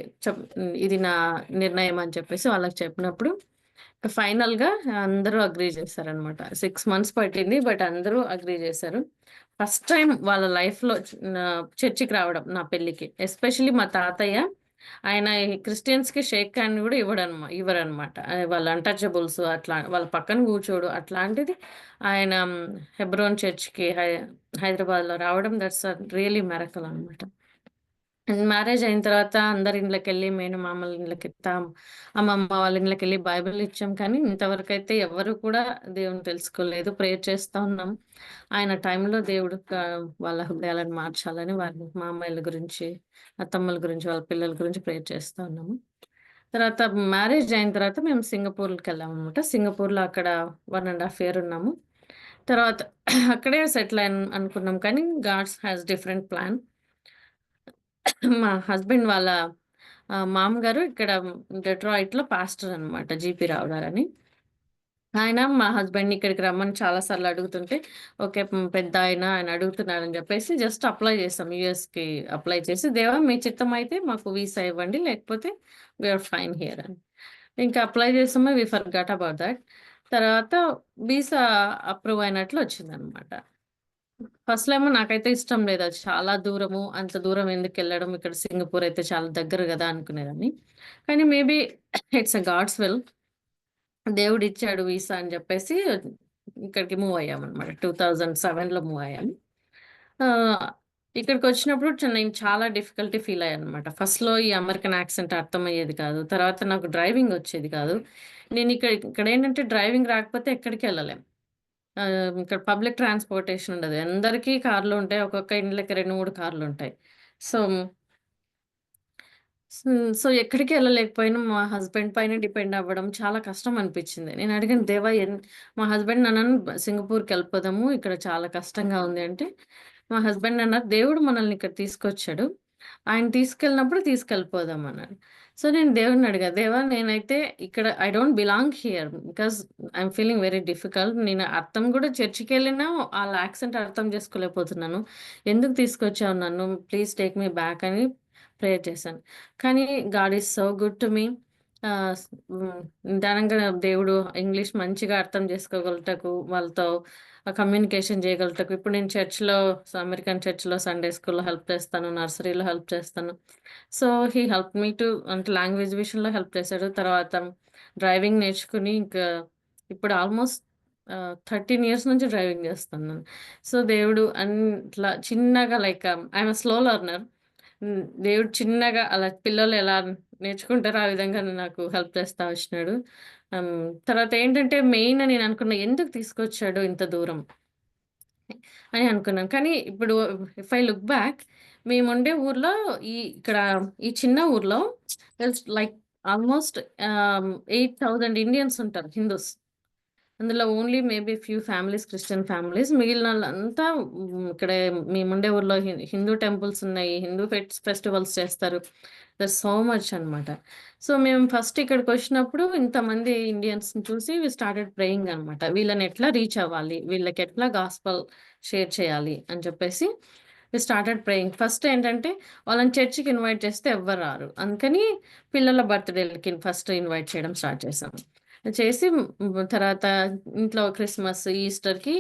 ఇది నా నిర్ణయం అని చెప్పేసి వాళ్ళకి చెప్పినప్పుడు ఫైనల్‌గా అందరూ అగ్రీ చేశారనమాట. 6 మంత్స్ పట్టింది. బట్ అందరూ అగ్రీ చేశారు. ఫస్ట్ టైమ్ వాళ్ళ లైఫ్‌లో చర్చికి రావడం నా పెళ్ళికి. ఎస్పెషల్లీ మా తాతయ్య, ఆయన ఈ క్రిస్టియన్స్‌కి షేక్ హ్యాండ్ గూడా ఇవ్వరనమాట. వాళ్ళ అన్‌టచబుల్స్ అట్లా వాళ్ళ పక్కన కూర్చోడు. అట్లాంటిది ఆయన హెబ్రోన్ చర్చ్‌కి హైదరాబాద్‌లో రావడం దట్స్ రియల్లీ మిరకిల్ అనమాట. మ్యారేజ్ అయిన తర్వాత అందరి ఇండ్లకెళ్ళి, మేనమామల ఇండ్లకి, అమ్మమ్మ వాళ్ళ ఇండ్లకెళ్ళి బైబిల్ ఇచ్చాం. కానీ ఇంతవరకైతే ఎవ్వరు కూడా దేవుడిని తెలుసుకోలేదు. ప్రేయర్ చేస్తా ఉన్నాం. ఆయన టైంలో దేవుడు వాళ్ళ హృదయాలను మార్చాలని వారి మామయ్యల గురించి, అత్తమ్మల గురించి, వాళ్ళ పిల్లల గురించి ప్రేయర్ చేస్తా ఉన్నాము. తర్వాత మ్యారేజ్ అయిన తర్వాత మేము సింగపూర్‌కెళ్ళామనమాట. సింగపూర్‌లో అక్కడ 1 ½ ఇయర్ ఉన్నాము. తర్వాత అక్కడే సెటిల్ అనుకున్నాం. కానీ గాడ్స్ హాస్ డిఫరెంట్ ప్లాన్. మా హస్బెండ్ వాళ్ళ మామగారు ఇక్కడ డెట్రాయిట్‌లో పాస్టర్ అనమాట. జీపీ రావు గారని. ఆయన మా హస్బెండ్‌ని ఇక్కడికి రమ్మని చాలా సార్లు అడుగుతుంటే, ఓకే. పెద్దాయన ఆయన అడుగుతున్నారని జెప్పేసి జస్ట్ అప్లై చేసాం. యూఎస్‌కి అప్లై చేసి, దేవా మీ చిత్తమైతే మాకు వీసా ఇవ్వండి. లేకపోతే వి ఆర్ ఫైన్ హియర్ అని. ఇంకా అప్లై చేసాము. వి ఫర్గాట్ అబౌట్ థట్. తర్వాత వీసా అప్రూవ్ అయినట్లు వచ్చిందనమాట. ఫస్ట్‌లో ఏమో నాకైతే ఇష్టం లేదు. అది చాలా దూరము. అంత దూరం ఎందుకెళ్ళడం? ఇక్కడ సింగపూర్ అయితే చాలా దగ్గర గదా! అనుకునేదాన్ని. కానీ maybe it's a God's will. దేవుడిచ్చాడు వీసా అని జెప్పేసి ఇక్కడికి మూవ్ అయ్యామనమాట. 2007లో మూవ్ అయ్యాము. ఆహ్, ఇక్కడికొచ్చినప్పుడు నేను చాలా డిఫికల్టీ ఫీల్ అయ్యాననమాట. ఫస్ట్‌లో ఈ అమెరికన్ యాక్సెంట్ అర్థమయ్యేది కాదు. తర్వాత నాకు డ్రైవింగ్ వచ్చేది కాదు. ఇక్కడేంటంటే డ్రైవింగ్ రాకపోతే ఎక్కడికెళ్ళలేం. ఇక్కడ పబ్లిక్ ట్రాన్స్‌పోర్టేషన్ ఉండదు. అందరికీ కార్లుంటాయి. ఒక్కొక్క ఇండ్లకి 2, 3 కార్లుంటాయి. సో సో, ఎక్కడికి ఎళ్ళలేకపోయినా మా హస్బెండ్ పైన డిపెండ్ అవ్వడం చాలా కష్టం అనిపిచ్చింది. నేను అడిగాను, దేవా మా హస్బెండ్ అన్నాను, సింగపూర్‌కెళ్ళిపోదాము. ఇక్కడ చాలా కష్టంగా ఉంది" అంటే, మా హస్బెండ్ అన్నారు, "దేవుడు మనల్ని ఇక్కడ తీసుకొచ్చాడు. ఆయన తీసుకెళ్ళినప్పుడు తీసుకెళ్ళిపోదాం" అన్నాడు. సో, నేను దేవుడిని అడిగా, "దేవా నేనైతే ఇక్కడ I don't belong here. Because I'm feeling very difficult. నేను అర్థం కూడా చర్చికెళ్ళినా ఆళ్ళ యాక్సెంట్ అర్థం చేసుకోలేకపోతున్నాను. ఎందుకు తీసుకొచ్చావు నన్ను? ప్లీజ్ టేక్ మీ బ్యాక్" అని ప్రేయర్ చేశాను. కానీ God is so good to me. Ah, నిదానంగా దేవుడు ఇంగ్లీష్ మంచిగా అర్థం చేసుకోగలుగుటకు, వాళ్ళతో కమ్యూనికేషన్ చేయగలుగుటకు, ఇప్పుడు నేను అమెరికన్ చర్చ్‌లో సండే స్కూల్‌లో హెల్ప్ చేస్తాను. నర్సరీలో హెల్ప్ చేస్తాను. So, he helped me to అంటే లాంగ్వేజ్ విషయంలో హెల్ప్ చేశాడు. తర్వాత డ్రైవింగ్ నేర్చుకుని ఇంకా ఇప్పుడు ఆల్‌మోస్ట్ 13 ఇయర్స్ నుంచి డ్రైవింగ్ చేస్తున్నాను. సో, దేవుడు ఇట్లా చిన్నగా like I'm a slow learner. దేవుడు చిన్నగా అలా పిల్లలు ఎలా నేర్చుకుంటారో ఆ విధంగా నాకు హెల్ప్ చేస్తా వచ్చినాడు. హ్మ్. తర్వాత ఏంటంటే మెయిన్ నేను అనుకున్న, ఎందుకు తీసుకొచ్చాడు ఇంత దూరం అని అనుకున్నాను. కానీ ఇప్పుడు ఇఫ్ ఐ లుక్ బ్యాక్, మేముండే ఊర్లో ఇక్కడ ఈ చిన్న ఊర్లో లైక్ ఆల్మోస్ట్ 8,000 ఇండియన్స్ ఉంటారు హిందూస్. అందులో only maybe few families Christian families. మిగిలినోళ్ళంతా ఇక్కడే మేముండే ఊర్లో హిందూ టెంపుల్స్ ఉన్నాయి. హిందూ ఫెస్టివల్స్ చేస్తారు. దట్స్ సో మచ్ అనమాట. సో, మేము ఫస్ట్ ఇక్కడికొచ్చినప్పుడు ఇంతమంది ఇండియన్స్‌ని చూసి వి స్టార్టెడ్ ప్రేయింగ్ అనమాట. వీళ్ళని ఎట్లా రీచ్ అవ్వాలి? వీళ్ళకెట్లా గాస్పెల్ షేర్ చేయాలి? అని చెప్పేసి వి స్టార్టెడ్ ప్రేయింగ్. ఫస్ట్ ఏంటంటే వాళ్ళని చర్చ్‌కి ఇన్వైట్ చేస్తే ఎవ్వరు రారు. అందుకని పిల్లల బర్త్‌డేలకి ఫస్ట్ ఇన్వైట్ చేయడం స్టార్ట్ చేశాం. చేసి తర్వాత ఇంట్లో క్రిస్మస్, ఈస్టర్‌కి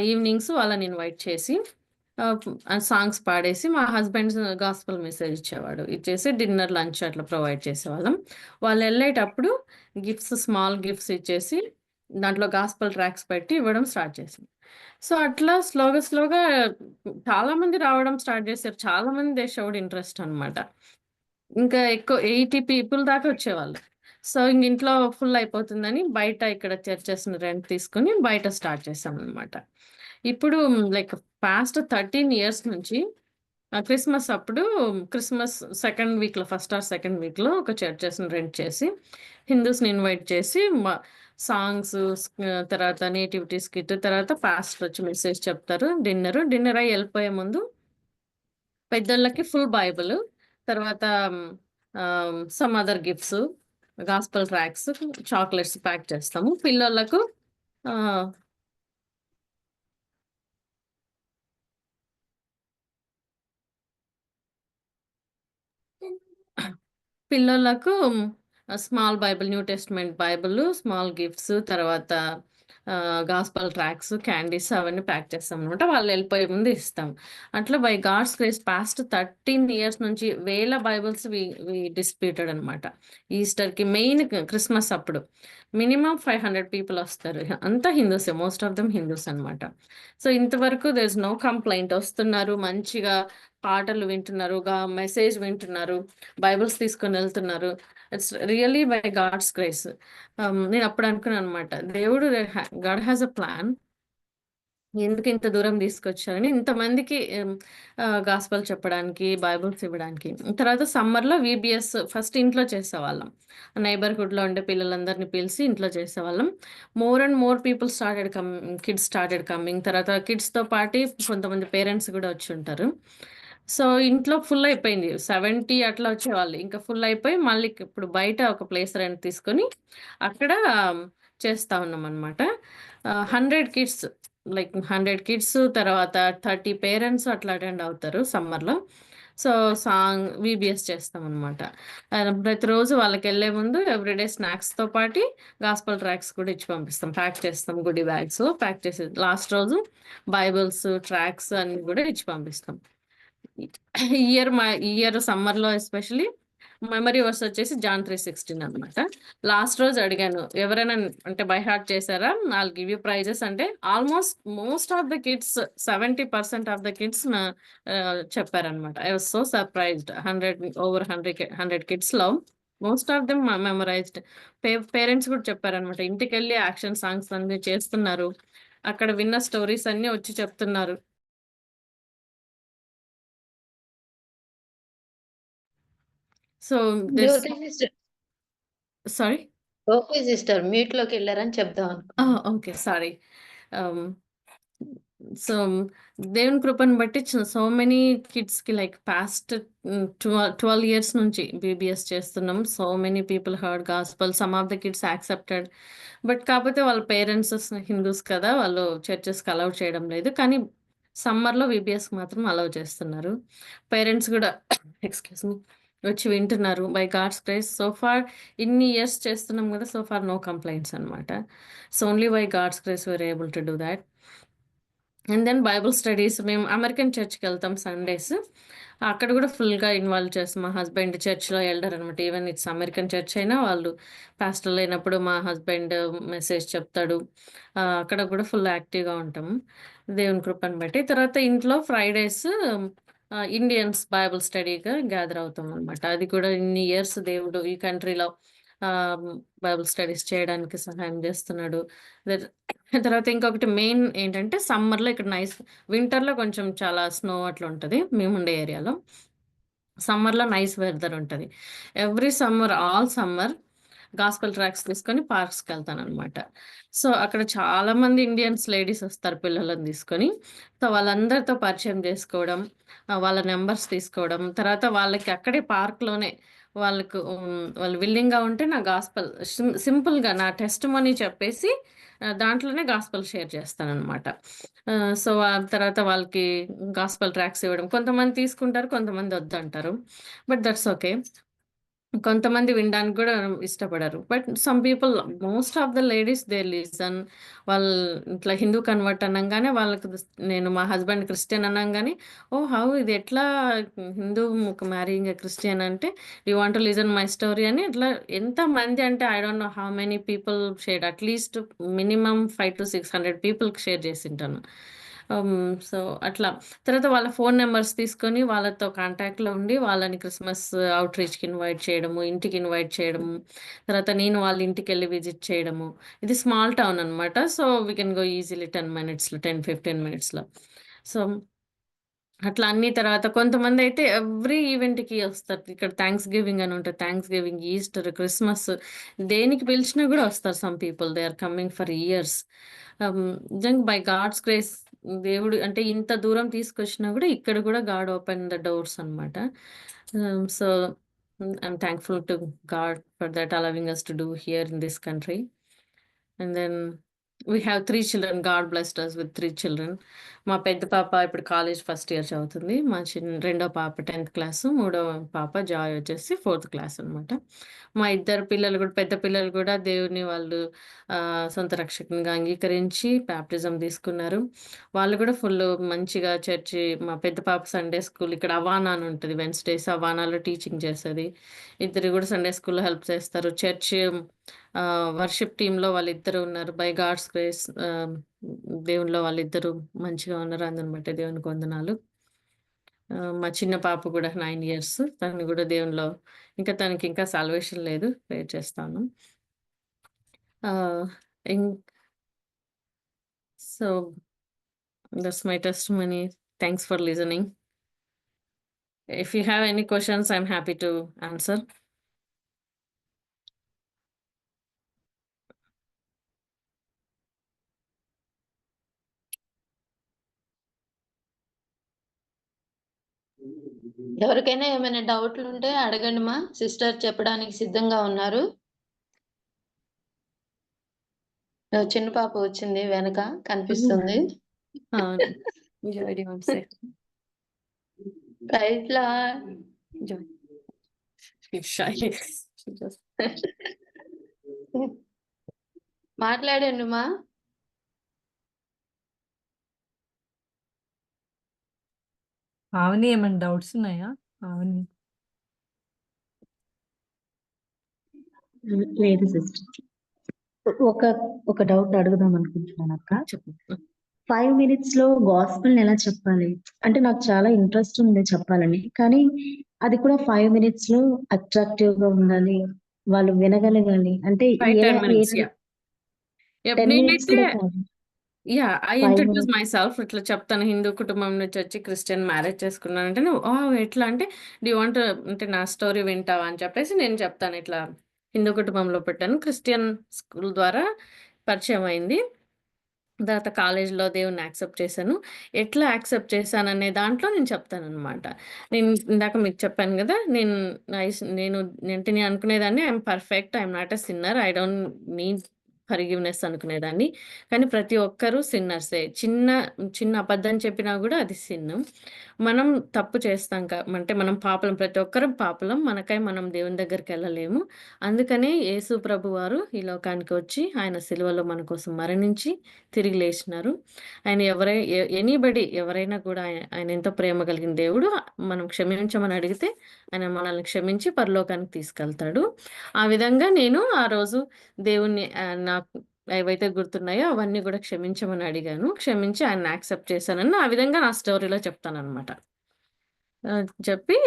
ఈవినింగ్స్ వాళ్ళని ఇన్వైట్ చేసి సాంగ్స్ పాడేసి మా హస్బెండ్ గాస్పెల్ మెసేజ్ ఇచ్చేవాడు. ఇచ్చేసి డిన్నర్, లంచ్ అట్లా ప్రొవైడ్ చేసేవాళ్ళం. వాళ్ళెళ్ళేటప్పుడు స్మాల్ గిఫ్ట్స్ ఇచ్చేసి దాంట్లో గాస్పెల్ ట్రాక్స్ పెట్టి ఇవ్వడం స్టార్ట్ చేసాం. సో, అట్లా స్లోగా చాలా మంది రావడం స్టార్ట్ చేశారు. చాలా మంది దే షోడ్ ఇంట్రెస్ట్ అనమాట. ఇంకా ఎక్కువ 80 పీపుల్ దాకా వచ్చేవాళ్ళు. సో, ఇంక ఇంట్లో ఫుల్ అయిపోతుందని బయట ఇక్కడ చర్చెస్‌ని రెంట్ తీసుకొని బయట స్టార్ట్ చేశామనమాట. ఇప్పుడు లైక్ పాస్ట్ 13 ఇయర్స్ నుంచి క్రిస్మస్ అప్పుడు క్రిస్మస్ సెకండ్ వీక్‌లో ఫస్ట్ ఆర్ సెకండ్ వీక్‌లో ఒక చర్చెస్‌ని రెంట్ చేసి హిందూస్‌ని ఇన్వైట్ చేసి సాంగ్స్, తర్వాత నేటివిటీ స్కిట్, తర్వాత పాస్టర్ వచ్చి మెసేజ్ చెప్తారు. డిన్నర్ అయ్యి ఎళ్ళిపోయే ముందు పెద్దోళ్ళకి ఫుల్ బైబులు. తర్వాత some other gifts, gospel tracts, chocolates pack చేస్తాము. పిల్లోళ్ళకు ఆహ్, పిల్లోళ్ళకు small Bible, new testament Bible, small gifts, తర్వాత గాస్పెల్ ట్రాక్స్, క్యాండీస్ అవన్నీ ప్యాక్ చేస్తామనమాట. వాళ్ళెళ్ళిపోయే ముందు ఇస్తాం. అట్లా by God's grace past 13 years నుంచి వేల బైబిల్స్ డిస్ట్రిబ్యూటెడ్ అనమాట. ఈస్టర్‌కి మెయిన్ క్రిస్మస్ అప్పుడు. మినిమమ్ 500 పీపుల్ వస్తారు. అంతా హిందూసే. మోస్ట్ ఆఫ్ దెమ్ హిందూస్ అనమాట. సో, ఇంతవరకు దేర్ ఇస్ నో కంప్లెయింట్. వస్తున్నారు మంచిగా పాటలు వింటున్నారు. మెసేజ్ వింటున్నారు. బైబిల్స్ తీసుకొనెళ్తున్నారు. It's really by God's grace. నేనప్పుడు అనుకున్నాననమాట. దేవుడు గాడ్ హాస్ ఎ ప్లాన్. ఎందుకు ఇంత దూరం తీసుకొచ్చారని ఇంతమందికి గాస్పెల్ చెప్పడానికి, బైబిల్స్ ఇవ్వడానికి. తర్వాత సమ్మర్‌లో వీబీఎస్ ఫస్ట్ ఇంట్లో చేసేవాళ్ళం. నైబర్‌హుడ్‌లో ఉండే పిల్లలందరిని పిలిసి ఇంట్లో చేసేవాళ్ళం. More and more people kids started coming. తర్వాత కిడ్స్‌తో పాటి కొంతమంది పేరెంట్స్ గూడా వచ్చుంటారు. సో, ఇంట్లో ఫుల్ అయిపోయింది. 70 అట్లా వచ్చేవాళ్ళు. ఇంకా ఫుల్ అయిపోయి మళ్ళీ ఇప్పుడు బయట ఒక ప్లేస్ రెంట్ తీసుకొని అక్కడ చేస్తా ఉన్నామనమాట. 100 కిడ్స్ లైక్ 100 కిడ్స్ తర్వాత 30 పేరెంట్స్ అట్లా అటెండ్ అవుతారు సమ్మర్‌లో. సో, వీబీఎస్ చేస్తామనమాట. ప్రతిరోజు వాళ్ళకెళ్ళే ముందు ఎవ్రీడే స్నాక్స్‌తో పాటి గాస్పెల్ ట్రాక్స్ కూడా ఇచ్చి పంపిస్తాం. ప్యాక్ చేస్తాం గుడ్డీ బ్యాగ్స్‌లో ప్యాక్ చేసి లాస్ట్ రోజు బైబిల్స్, ట్రాక్స్ అన్నీ గూడా ఇచ్చి పంపిస్తాం. ఈ ఇయర్ సమ్మర్‌లో ఎస్పెషల్లీ మెమరీ వర్స్ వచ్చేసి జాన్ 3:16 అనమాట. లాస్ట్ రోజు అడిగాను. ఎవరైనా అంటే బై హార్ట్ చేసారా? ఐల్ గివ్ యూ ప్రైజెస్ అంటే almost most of the kids 70% of the kids చెప్పారనమాట. I was so surprised. 100 కిడ్స్‌లో most of them memorized. Parents కూడా చెప్పారనమాట. ఇంటికెళ్ళి యాక్షన్ సాంగ్స్ అన్నీ చేస్తున్నారు. అక్కడ విన్న స్టోరీస్ అన్నీ వచ్చి చెప్తున్నారు. So, this Jyothi sister. Sorry? Okay sister. మ్యూట్‌లోకెళ్లారని చెప్దాం అనుకున్నాను. ఓకే. సారీ. ఆహ్, సో, దేవుని కృపను బట్టి సో మెనీ కిడ్స్‌కి లైక్ పాస్ట్ 12 ఇయర్స్ నుంచి బీబీఎస్ చేస్తున్నాం. So many people heard gospel. Some of the kids accepted. But కాపోతే వాళ్ళ పేరెంట్స్ హిందూస్ కదా! వాళ్ళు చర్చెస్‌కి అలౌ చేయడం లేదు. కానీ సమ్మర్‌లో వీబీఎస్‌కి మాత్రం అలౌ చేస్తున్నారు. పేరెంట్స్ గూడా ఎక్స్‌క్యూజ్ మీ వచ్చి వింటున్నారు. By God's grace so far ఇన్ని ఇయర్స్ చేస్తున్నాం గదా! సో ఫార్ నో కంప్లెయింట్స్ అనమాట. So only by God's grace we are able to do that. And then Bible studies మేము అమెరికన్ చర్చ్‌కెళ్తాం సండేస్. అక్కడ గూడా ఫుల్‌గా ఇన్వాల్వ్ చేస్తాం. మా హస్బెండ్ చర్చ్‌లో ఎల్డర్ అనమాట. ఈవెన్ ఇట్స్ అమెరికన్ చర్చ్ అయినా వాళ్ళు పాస్టర్ లేనప్పుడు మా హస్బెండ్ మెసేజ్ చెప్తాడు. అక్కడ గూడా ఫుల్ యాక్టివ్‌గా ఉంటాము. దేవుని కృపను బట్టి. తర్వాత ఇంట్లో ఫ్రైడేస్ ఇండియన్స్ బైబిల్ స్టడీగా గ్యాదర్ అవుతామనమాట. అది కూడా ఇన్ని ఇయర్స్ దేవుడు ఈ కంట్రీలో ఆహ్, బైబిల్ స్టడీస్ చేయడానికి సహాయం జేస్తున్నాడు. దర్ తర్వాత ఇంకొకటి మెయిన్ ఏంటంటే సమ్మర్‌లో ఇక్కడ వింటర్‌లో కొంచెం చాలా స్నో అట్లా ఉంటది మేముండే ఏరియాలో. సమ్మర్‌లో నైస్ వెదర్ ఉంటది. Every summer, all summer gospel tracks తీసుకొని పార్క్స్‌కెళ్తాననమాట. సో, అక్కడ చాలామంది ఇండియన్స్ లేడీస్ ఒస్తారు పిల్లలని తీసుకొని. సో, వాళ్ళందరితో పరిచయం జేసుకోవడం, వాళ్ళ నంబర్స్ తీసుకోవడం, తర్వాత వాళ్ళకి అక్కడే పార్క్‌లోనే వాళ్ళు విల్లింగ్‌గా ఉంటే నా గాస్పెల్ సింపుల్‌గా నా టెస్టిమనీ చెప్పేసి దాంట్లోనే గాస్పెల్ షేర్ చేస్తాననమాట. సో, ఆ తర్వాత వాళ్ళకి గాస్పెల్ ట్రాక్స్ ఇవ్వడం. కొంతమంది తీసుకుంటారు, కొంతమంది వద్దంటారు. But that's okay. కొంతమంది వినడానికి గూడా ఇష్టపడరు. But some people most of the ladies they listen. వాళ్ళు ఇట్లా హిందూ కన్వర్ట్ అనంగానే వాళ్ళకి నేను మా హస్బెండ్ క్రిస్టియన్ అనంగానే, ఓహ్! హౌ ఇది ఎట్లా హిందూ మ్యారీయింగ్ ఎ క్రిస్టియన్ అంటే, you want to listen my story అని ఇట్లా ఎంతమంది అంటే I don't know how many people shared at least minimum 500-600 పీపుల్‌కి షేర్ చేసుంటాను. సో, అట్లా తర్వాత వాళ్ళ ఫోను నంబర్స్ తీసుకొని వాళ్ళతో కాంటాక్ట్‌లో ఉండి వాళ్ళని క్రిస్మస్ ఔట్‌రీచ్‌కి ఇన్వైట్ చేయడము, ఇంటికి ఇన్వైట్ చేయడము. తర్వాత నేను వాళ్ళ ఇంటికెళ్ళి విజిట్ చేయడము. ఇది స్మాల్ టౌన్ అనమాట. So, we can go easily 10 మినిట్స్‌లో, 10, 15 మినిట్స్‌లో. సో, అట్లా అన్ని తర్వాత కొంతమందయితే ఎవ్రీ ఈవెంట్‌కి ఒస్తారు. ఇక్కడ థాంక్స్ గివింగ్ అని ఉంటది. థాంక్స్ గివింగ్, ఈస్టర్, క్రిస్మస్ దేనికి పిలిచినా గూడా వస్తారు some people. They are coming for years. నిజంగా బై గాడ్స్ గ్రేస్ దేవుడు అంటే ఇంత దూరం తీసుకొచ్చినా గూడా ఇక్కడ గూడా గాడ్ ఓపెన్ ద డోర్స్ అనమాట. So, I'm thankful to God for that allowing us to do here in this country. And then we have 3 children. God blessed us with 3 children. మా పెద్ద పాప ఇప్పుడు కాలేజ్ ఫస్ట్ ఇయర్ చదువుతుంది. మా రెండో పాప 10థ్ క్లాసు. మూడో పాప జాయ్ వచ్చేసి ఫోర్త్ క్లాస్ అనమాట. మా ఇద్దరు పిల్లలు గూడా పెద్ద పిల్లలు గూడా దేవుడిని వాళ్ళు సొంత రక్షకునిగా అంగీకరించి బాప్టిజం తీసుకున్నారు. వాళ్ళు గూడా ఫుల్లు మంచిగా మా పెద్ద పాప సండే స్కూల్ ఇక్కడ అవానా అని ఉంటది. వెన్స్‌డేస్ అవానాలో టీచింగ్ చేస్తది. ఇద్దరు గూడా సండే స్కూల్‌లో హెల్ప్ చేస్తారు. వర్షిప్ టీమ్‌లో వాళ్ళిద్దరు ఉన్నారు. బై గాడ్స్ గ్రేస్ దేవునిలో వాళ్ళిద్దరూ మంచిగా ఉన్నారు. అందుని బట్టి దేవునికి వందనాలు. మా చిన్న పాప గూడా 9 ఇయర్స్. తను గూడా దేవునిలో ఇంకా తనకింకా సాల్వేషన్ లేదు. ప్రేర్ చేస్తాను. ఆహ్, ఇం so, that's my testimony. Thanks for listening. If you have any questions I am happy to answer. ఎవరికైనా ఏమైనా డౌట్లుంటే అడగండి మా. సిస్టర్ చెప్పడానికి సిద్ధంగా ఉన్నారు. చిన్న పాప వచ్చింది వెనక కనిపిస్తుంది. అవును. Joy do you want to say? Praise Lord. Joy. She's shy. She just మాట్లాడండి మా. పావని ఏమైనా డౌట్స్ ఉన్నాయా? పావని. లేదు సిస్టర్. ఒక ఒక డౌట్ అడుగుదాం అనుకుంటున్నాను అక్క. చెప్పు. 5 మినిట్స్ లో గాస్పెల్ ఎలా చెప్పాలి? అంటే నాకు చాలా ఇంట్రెస్ట్ ఉంది చెప్పాలని. కానీ అది కూడా 5 మినిట్స్ లో అట్రాక్టివ్ గా ఉండాలి. వాళ్ళు వినగలగాలి. అంటే 5, ఏ 10 ఏ మినిట్స్. యాహ్! 10 మినిట్స్ నేనైతే కూడా కాదు. Yeah! I 5 introduce minutes. Myself ఇట్లా చెప్తాను. హిందూ కుటుంబం నుంచి వచ్చి క్రిస్టియన్ మ్యారేజ్ చేసుకున్నానంటే, ఓహ్! ఎట్లా అంటే డు యూ వాంట్ అంటే నా స్టోరీ వింటావా? అని చెప్పేసి నేను చెప్తాను. ఇట్లా హిందూ కుటుంబంలో పుట్టాను. క్రిస్టియన్ స్కూల్ ద్వారా పరిచయం అయింది. తర్వాత కాలేజ్‌లో దేవుడిని యాక్సెప్ట్ చేశాను. ఎట్లా యాక్సెప్ట్ చేశాననే దాంట్లో నేను చెప్తాననమాట. నేను ఇందాక మీకు చెప్పాను గదా! నేను అంటే నేను అనుకునేదాన్ని I'm perfect. I'm not a sinner. I don't need forgiveness అనుకునేదాన్ని. కానీ ప్రతి ఒక్కరు సిన్నర్సే. చిన్న అబద్ధం చెప్పినా గూడా అది సిన్ను. మనం తప్పు చేస్తాం అంటే మనం పాపులం. ప్రతి ఒక్కరం పాపులం. మనకై మనం దేవుని దగ్గరికెళ్ళలేము. అందుకనే యేసు ప్రభువారు ఈ లోకానికి వచ్చి ఆయన సిలువలో మన కోసం మరణించి తిరిగి లేచినారు. ఆయన ఎనీబడీ ఎవరైనా కూడా ఆయన ఎంతో ప్రేమ కలిగిన దేవుడు. మనం క్షమించమని అడిగితే ఆయన మనల్ని క్షమించి పరలోకానికి తీసుకెళ్తాడు. ఆ విధంగా నేను ఆ రోజు దేవుణ్ణి నాకు ఏవైతే గుర్తున్నాయో అవన్నీ గూడా క్షమించమని అడిగాను. క్షమించి ఆయన్ని యాక్సెప్ట్ చేశానని ఆ విధంగా నా స్టోరీలో చెప్తాననమాట. చెప్పి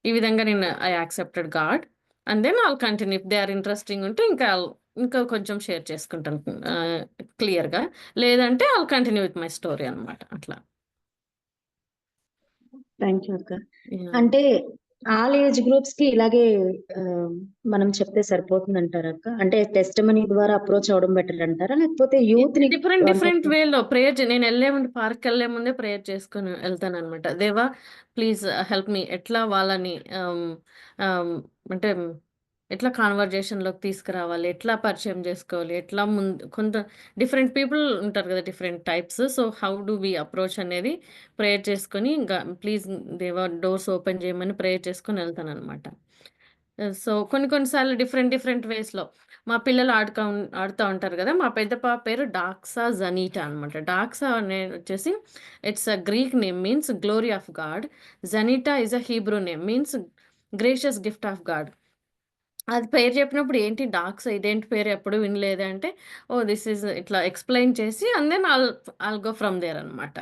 ఈ విధంగా నేను I accepted God. And then I'll continue. If they are interesting ఉంటే ఇంకా కొంచెం షేర్ చేసుకుంటాను క్లియర్‌గా. లేదంటే I'll continue with my story అనమాట. అట్లా. థాంక్ యూ అక్క. యాహ్! అంటే ఆల్ ఏజ్ గ్రూప్స్ కి ఇలాగే మనం చెప్తే సరిపోతుందంటారా అక్క? అంటే టెస్టిమనీ ద్వారా అప్రోచ్ అవ్వడం బెటర్ అంటారా? లేకపోతే యూత్ ని డిఫరెంట్ వేలో ప్రేయర్ నేను వెళ్ళే ముందు పార్క్ వెళ్ళే ముందే ప్రేయర్ చేసుకొని వెళ్తాను అనమాట. దేవా ప్లీజ్ హెల్ప్ మీ, ఎట్లా వాళ్ళని అంటే ఎట్లా కాన్వర్జేషన్లోకి తీసుకురావాలి, ఎట్లా పరిచయం చేసుకోవాలి, ఎట్లా ముందు కొంత డిఫరెంట్ పీపుల్ ఉంటారు కదా, different types. So how do we approach అనేది ప్రేయర్ చేసుకొని, ఇంకా ప్లీజ్ దేవా డోర్స్ ఓపెన్ చేయమని ప్రేయర్ చేసుకొని వెళ్తాను అనమాట. సో కొన్ని సార్లు డిఫరెంట్ వేస్లో మా పిల్లలు ఆడుతూ ఉంటారు కదా. మా పెద్ద పాప పేరు డాక్సా జనీటా అనమాట. డాక్సా అనే వచ్చేసి it's a Greek name, means glory of God. Janita is a Hebrew name, means gracious gift of God. అది పేరు చెప్పినప్పుడు ఏంటి డాగ్స్ ఇదేంటి పేరు ఎప్పుడు వినలేదే అంటే, ఓ దిస్ ఈజ్ ఇట్లా ఎక్స్ప్లెయిన్ చేసి and then all go from there అనమాట.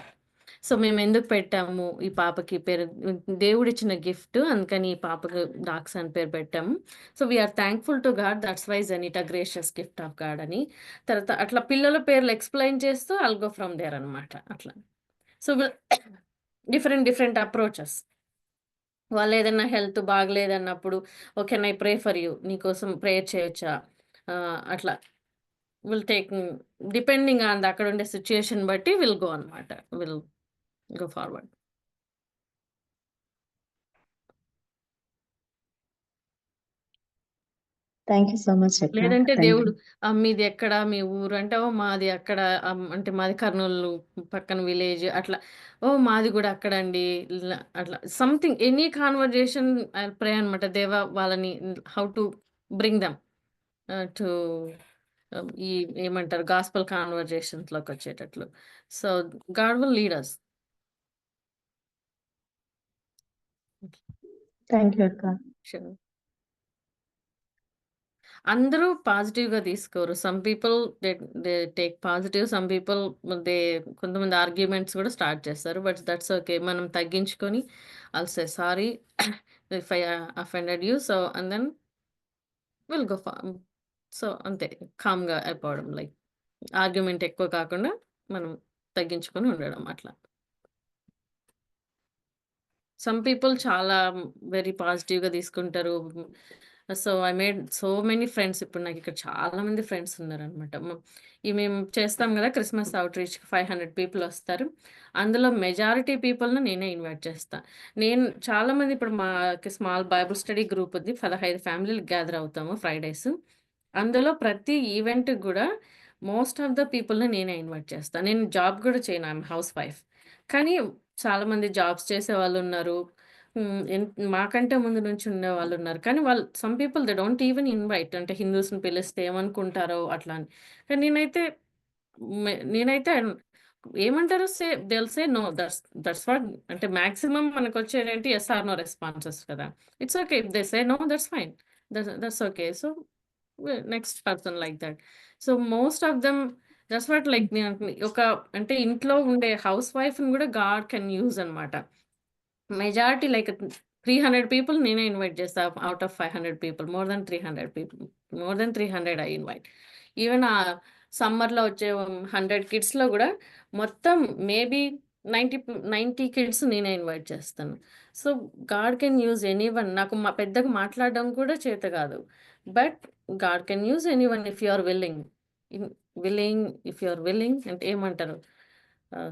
సో మేము ఎందుకు పెట్టాము ఈ పాపకి పేరు, దేవుడిచ్చిన గిఫ్ట్, అందుకని ఈ పాపకు డాగ్స్ అని పేరు పెట్టాము. So we're thankful to God, that's why Jenita gracious gift of God అని. తర్వాత అట్లా పిల్లల పేర్లు ఎక్స్ప్లెయిన్ చేస్తూ ఆల్ గో ఫ్రమ్ దేర్ అనమాట. అట్లా సో డిఫరెంట్ అప్రోచెస్. వాళ్ళు ఏదైనా హెల్త్ బాగలేదన్నప్పుడు, okay I pray for you, నీకోసం ప్రేయర్ చేయొచ్చా, అట్లా విల్ టేక్ డిపెండింగ్ ఆన్ అక్కడ ఉండే సిచ్యుయేషన్ బట్టి విల్ గో అనమాట, will go forward. Thank you so much అక్క. లేదంటే థ్యాంక్ దేవుడు యూ. మీది ఎక్కడ మీ ఊరు అంటే, ఓ మాది అక్కడ, అంటే మాది కర్నూలు పక్కన విలేజ్ అట్లా, ఓ మాది కూడా అక్కడండి, అట్లా సంథింగ్ ఎనీ కాన్వర్జేషన్ ప్రే అనమాట. దేవా వాళ్ళని how to bring them to ఈ ఏమంటారు గాస్పల్ కాన్వర్జేషన్స్లోకి వచ్చేటట్లు. So God will lead us. Thank you అక్క. అందరూ పాజిటివ్‌గా తీసుకోరు. Some people they take positive. Some people they కొంతమంది ఆర్గ్యుమెంట్స్ కూడా స్టార్ట్ చేస్తారు. But that's okay. మనం తగ్గించుకొని I'll say sorry if I offended you. So and then will go so అంతే, కామ్‌గా అయిపోవడం. లైక్ ఆర్గ్యుమెంట్ ఎక్కువ కాకుండా మనం తగ్గించుకొని ఉండడం అట్లా. సమ్ పీపుల్ చాలా వెరీ పాజిటివ్‌గా తీసుకుంటారు. So I made so many friends. ఇప్పుడు నాకు ఇక్కడ చాలా మంది ఫ్రెండ్స్ ఉన్నారనమాట. ఈ మేము చేస్తాం కదా క్రిస్మస్ అవుట్‌రీచ్‌కి 500 పీపుల్ వస్తారు. అందులో మెజారిటీ పీపుల్‌ని నేనే ఇన్వైట్ చేస్తా. నేను చాలామంది ఇప్పుడు మాకి స్మాల్ బైబుల్ స్టడీ గ్రూప్ ఉంది. 15 ఫ్యామిలీలు గ్యాదర్ అవుతాము ఫ్రైడేస్. అందులో ప్రతి ఈవెంట్‌కి గూడా మోస్ట్ ఆఫ్ ద పీపుల్‌ని నేనే ఇన్వైట్ చేస్తా. నేను జాబ్ గూడా చేయను. I'm house wife. కానీ చాలామంది జాబ్స్ చేసేవాళ్ళున్నారు. మాకంటే ముందు నుంచి ఉండేవాళ్ళున్నారు. కానీ some people they don't even invite. అంటే హిందూస్‌ని పిలిస్తే ఏమనుకుంటారో అట్లా అని. కానీ నేనైతే ఏమంటారు, they will say no. That's what. అంటే మాక్సిమం మనకొచ్చేదేంటి యెస్ ఆర్ నో రెస్పాన్సెస్ కదా! It's okay. If they say no that's fine. That's okay. So next person like that. So most of them that's what like ఒక అంటే ఇంట్లో ఉండే house వైఫ్‌ని గూడా God can use అనమాట. Majority like 300 people నేనే invite చేస్తా out of 500 people. More than 300 people. More than 300 I invite. Even సమ్మర్‌లో వచ్చే 100 కిడ్స్‌లో గూడా మొత్తం మేబీ 90 కిడ్స్ నేనే ఇన్వైట్ చేస్తాను. So God can use anyone. నాకు పెద్దగా మాట్లాడడం కూడా చేత కాదు. But God can use anyone if you are willing. If you are willing అంటే ఏమంటారు?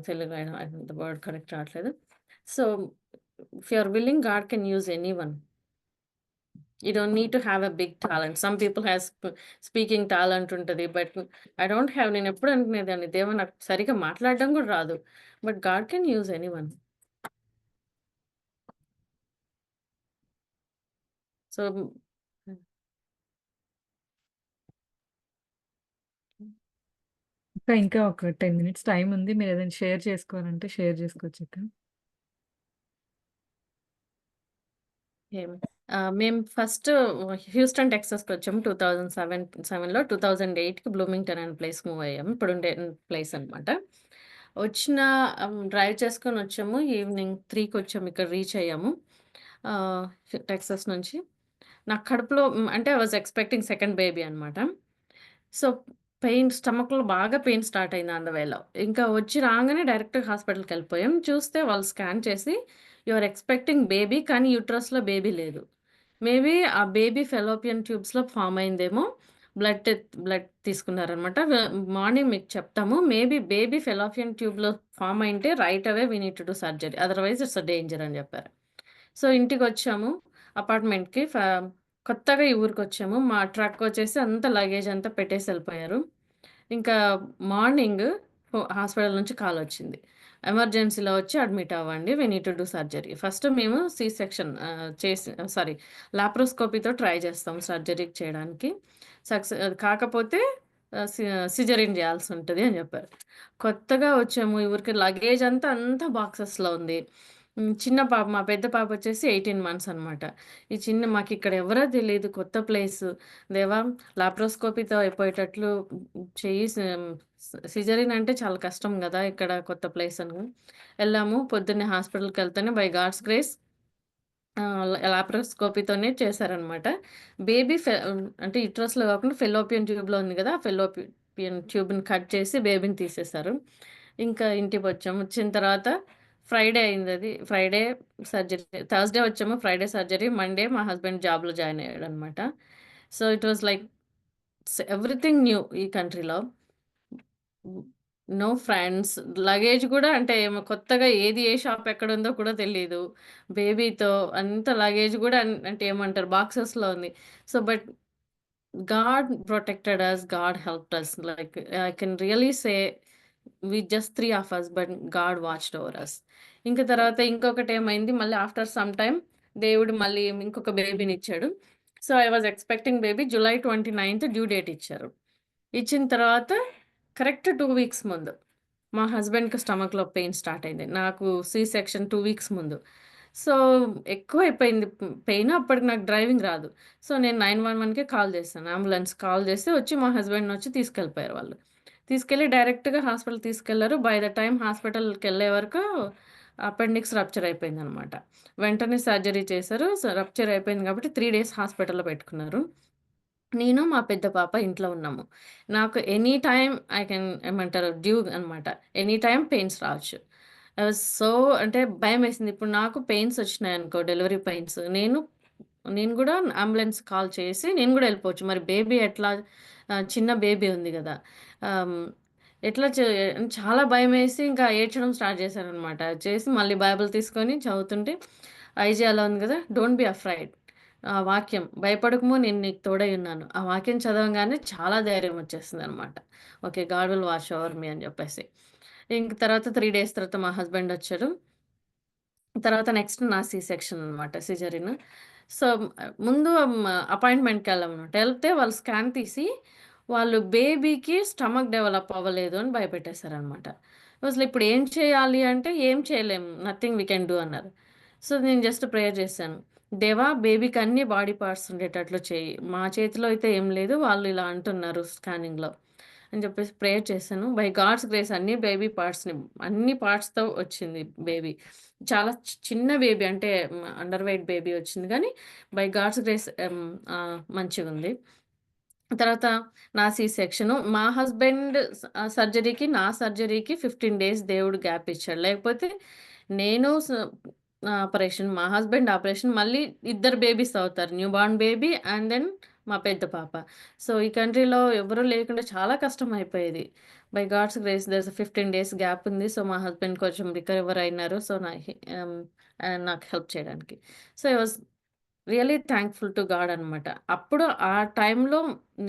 తెలుగులో ద వర్డ్ కరెక్ట్ రావట్లేదు. So if you are willing, God can use anyone. You don't need to have a big talent. Some people has speaking talent ఉంటది. But I don't have. నేను ఎప్పుడు అనుకునేదాన్ని, దేవా నాకు సరిగ్గా మాట్లాడడం కూడా రాదు. But God can use anyone. So ఇంకా ఒక 10 మినిట్స్ టైం ఉంది. మీరు ఏదైనా షేర్ చేసుకోవాలంటే షేర్ చేసుకోవచ్చు అక్క. మేము ఫస్ట్ హ్యూస్టన్ టెక్సాస్‌కి వచ్చాము 2007లో. 2008కి బ్లూమింగ్టన్ అనే ప్లేస్‌కి మూవ్ అయ్యాము. ఇప్పుడుండే ప్లేస్ అనమాట. డ్రైవ్ చేసుకొని వచ్చాము. ఈవినింగ్ 3కి వచ్చాము. ఇక్కడ రీచ్ అయ్యాము ఆహ్, టెక్సాస్ నుంచి. నాకు కడుపులో అంటే I was expecting second baby అనమాట. సో స్టమక్‌లో బాగా పెయిన్ స్టార్ట్ అయింది ఆన్ ద వేలో. ఇంకా వచ్చి రాంగానే డైరెక్ట్‌గా హాస్పిటల్‌కెళ్ళిపోయాం. చూస్తే వాళ్ళు స్కాన్ చేసి యు ఆర్ ఎక్స్‌పెక్టింగ్ బేబీ కానీ యూట్రస్‌లో బేబీ లేదు. మేబీ ఆ బేబీ ఫెలోపియన్ ట్యూబ్స్‌లో ఫార్మ్ అయిందేమో. బ్లడ్ తీసుకున్నారనమాట. మార్నింగ్ మీకు చెప్తాము. మేబీ బేబీ ఫెలోపియన్ ట్యూబ్‌లో ఫార్మ్ అయింటే right away we need to do surgery. Otherwise it's a danger అని చెప్పారు. సో, ఇంటికొచ్చాము అపార్ట్‌మెంట్‌కి. కొత్తగా ఈ ఊరికొచ్చాము. మా ట్రక్ వచ్చేసి అంతా లగేజ్ అంతా పెట్టేసి ఎళ్ళిపోయారు. ఇంకా మార్నింగ్ హాస్పిటల్ నుంచి కాలొచ్చింది. ఎమర్జెన్సీలో వచ్చి అడ్మిట్ అవ్వండి. We need to do surgery. First మేము సి సెక్షన్ సారీ లాప్రోస్కోపీతో ట్రై చేస్తాం సర్జరీ చేయడానికి. కాకపోతే సిజేరియన్ చేయాల్సుంటది అని చెప్పారు. కొత్తగా వచ్చాము. ఈ ఊరికి లగేజ్ అంతా బాక్సెస్‌లో ఉంది. చిన్న పాప మా పెద్ద పాప వచ్చేసి 18 మంత్స్ అనమాట. ఈ చిన్న మాకిక్కడ ఎవరో తెలీదు. కొత్త ప్లేసు. దేవా! లాప్రోస్కోపీతో అయిపోయేటట్లు చెయ్యి. సిజేరియన్ అంటే చాలా కష్టం గదా! ఇక్కడ కొత్త ప్లేస్ అని. ఎళ్ళాము. పొద్దున్నే హాస్పిటల్‌కెళ్తేనే బై గాడ్స్ గ్రేస్ లాప్రోస్కోపీతోనే చేశారనమాట. బేబీ అంటే యుటరస్‌లో కాకుండా ఫెలోపియన్ ట్యూబ్‌లో ఉంది గదా! ఫెలోపియన్ ట్యూబ్‌ని కట్ చేసి బేబీని తీసేశారు. ఇంకా ఇంటికొచ్చాము. వచ్చిన తర్వాత ఫ్రైడే అయిందది. Friday surgery. థర్స్‌డే వచ్చాము. Friday surgery. మండే మా హస్బెండ్ జాబ్‌లో జాయిన్ అయ్యాడనమాట. So, it was like everything new ఈ కంట్రీలో. No friends. లగేజ్ గూడా అంటే కొత్తగా ఏ షాప్ ఎక్కడుందో కూడా తెలీదు. బేబీతో అంత లగేజ్ గూడా అంటే ఏమంటారు బాక్సెస్‌లో ఉంది. So, but God protected us. God helped us. Like I can really say just 3 of us but God watched over us. ఇంక తర్వాత ఇంకొకటేమైంది మళ్ళీ ఆఫ్టర్ సమ్ టైమ్ దేవుడు మళ్ళీ ఇంకొక బేబీనిచ్చాడు. So, I was expecting baby July 29థ్ డ్యూ డేట్ ఇచ్చారు. ఇచ్చిన తర్వాత కరెక్ట్ 2 వీక్స్ ముందు మా హస్బెండ్‌కి స్టమక్‌లో పెయిన్ స్టార్ట్ అయింది. నాకు సి సెక్షన్ 2 వీక్స్ ముందు. సో, ఎక్కువైపోయింది పెయిన్. అప్పటికి నాకు డ్రైవింగ్ రాదు. సో, నేను 911కి కాల్ చేశాను. అంబులెన్స్ కాల్ చేస్తే వచ్చి మా హస్బెండ్‌నొచ్చి తీసుకెళ్ళిపోయారు వాళ్ళు. తీసుకెళ్ళి డైరెక్ట్‌గా హాస్పిటల్‌కి తీసుకెళ్లారు. బై ద టైమ్ హాస్పిటల్‌కెళ్ళే వరకు అపెండిక్స్ రప్చర్ అయిపోయిందనమాట. వెంటనే సర్జరీ చేశారు. రప్చర్ అయిపోయింది కాబట్టి 3 డేస్ హాస్పిటల్‌లో పెట్టుకున్నారు. నేను, మా పెద్ద పాప ఇంట్లో ఉన్నాము. నాకు ఎనీ టైమ్ ఐ కెన్ ఏమంటారు డ్యూ అనమాట. ఎనీ టైమ్ పెయిన్స్ రావచ్చు. ఐ వాస్ సో అంటే భయమేసింది. ఇప్పుడు నాకు పెయిన్స్ వచ్చినాయనుకో డెలివరీ పెయిన్స్. నేను గూడా అంబులెన్స్ కాల్ చేసి నేను గూడా ఎళ్ళిపోవచ్చు. మరి బేబీ ఎట్లా చిన్న బేబీ ఉంది గదా! ఆహ్, ఎట్లా చాలా భయమేసి ఇంకా ఏడ్చడం స్టార్ట్ చేశాననమాట. చేసి మళ్ళీ బైబిల్ తీసుకొని చదువుతుంటే ఐజాలో ఉంది గదా! Don't be afraid. ఆ వాక్యం భయపడకుము నేను నీకు తోడై ఉన్నాను. ఆ వాక్యం చదవంగానే చాలా ధైర్యం వచ్చేసిందనమాట. Okay. God will watch over me అని జెప్పేసి. ఇంక తర్వాత 3 డేస్ తర్వాత మా హస్బెండ్ వచ్చారు. తర్వాత నెక్స్ట్ నా సి సెక్షన్ అనమాట. సిజేరియన్. సో, ముందు అపాయింట్‌మెంట్‌కెళ్ళామనమాట. ఎళ్తే వాళ్ళు స్కాన్ తీసి, వాళ్ళు బేబీకి స్టమక్ డెవలప్ అవ్వలేదు అని భయపెట్టేసారనమాట. అసలు ఇప్పుడు ఏం చేయాలి అంటే, "ఏం చేయలేము. నథింగ్ వి కెన్ డూ" అన్నారు. సో, నేను జస్ట్ ప్రేయర్ చేశాను. దేవా! బేబీకి అన్ని బాడీ పార్ట్స్ ఉండేటట్లు చెయ్యి. మా చేతిలో అయితే ఏం లేదు. వాళ్ళు ఇలా అంటున్నారు స్కానింగ్‌లో అని చెప్పేసి ప్రేయర్ చేశాను. బై గాడ్స్ గ్రేస్ అన్ని పార్ట్స్‌తో వచ్చింది బేబీ. చాలా చిన్న బేబీ అంటే అండర్ వెయిట్ బేబీ వచ్చింది గానీ, బై గాడ్స్ గ్రేస్ మంచిగుంది. తర్వాత నా సి సెక్షను. మా హస్బెండ్ సర్జరీకి, నా సర్జరీకి 15 డేస్ దేవుడు గ్యాప్ ఇచ్చాడు. లేకపోతే నేను ఆపరేషన్, మా హస్బెండ్ ఆపరేషన్ మళ్ళీ ఇద్దరు బేబీస్ అవుతారు. New born baby and then మా పెద్ద పాప. సో, ఈ కంట్రీలో ఎవరు లేకుండా చాలా కష్టమైపోయేది. By God's grace there's 15 days gap ఉంది. సో, మా హస్బెండ్ కొంచెం రికవర్ అయినారు. సో, నాకు హెల్ప్ చేయడానికి. So, I was really thankful to God అనమాట. అప్పుడు ఆ టైంలో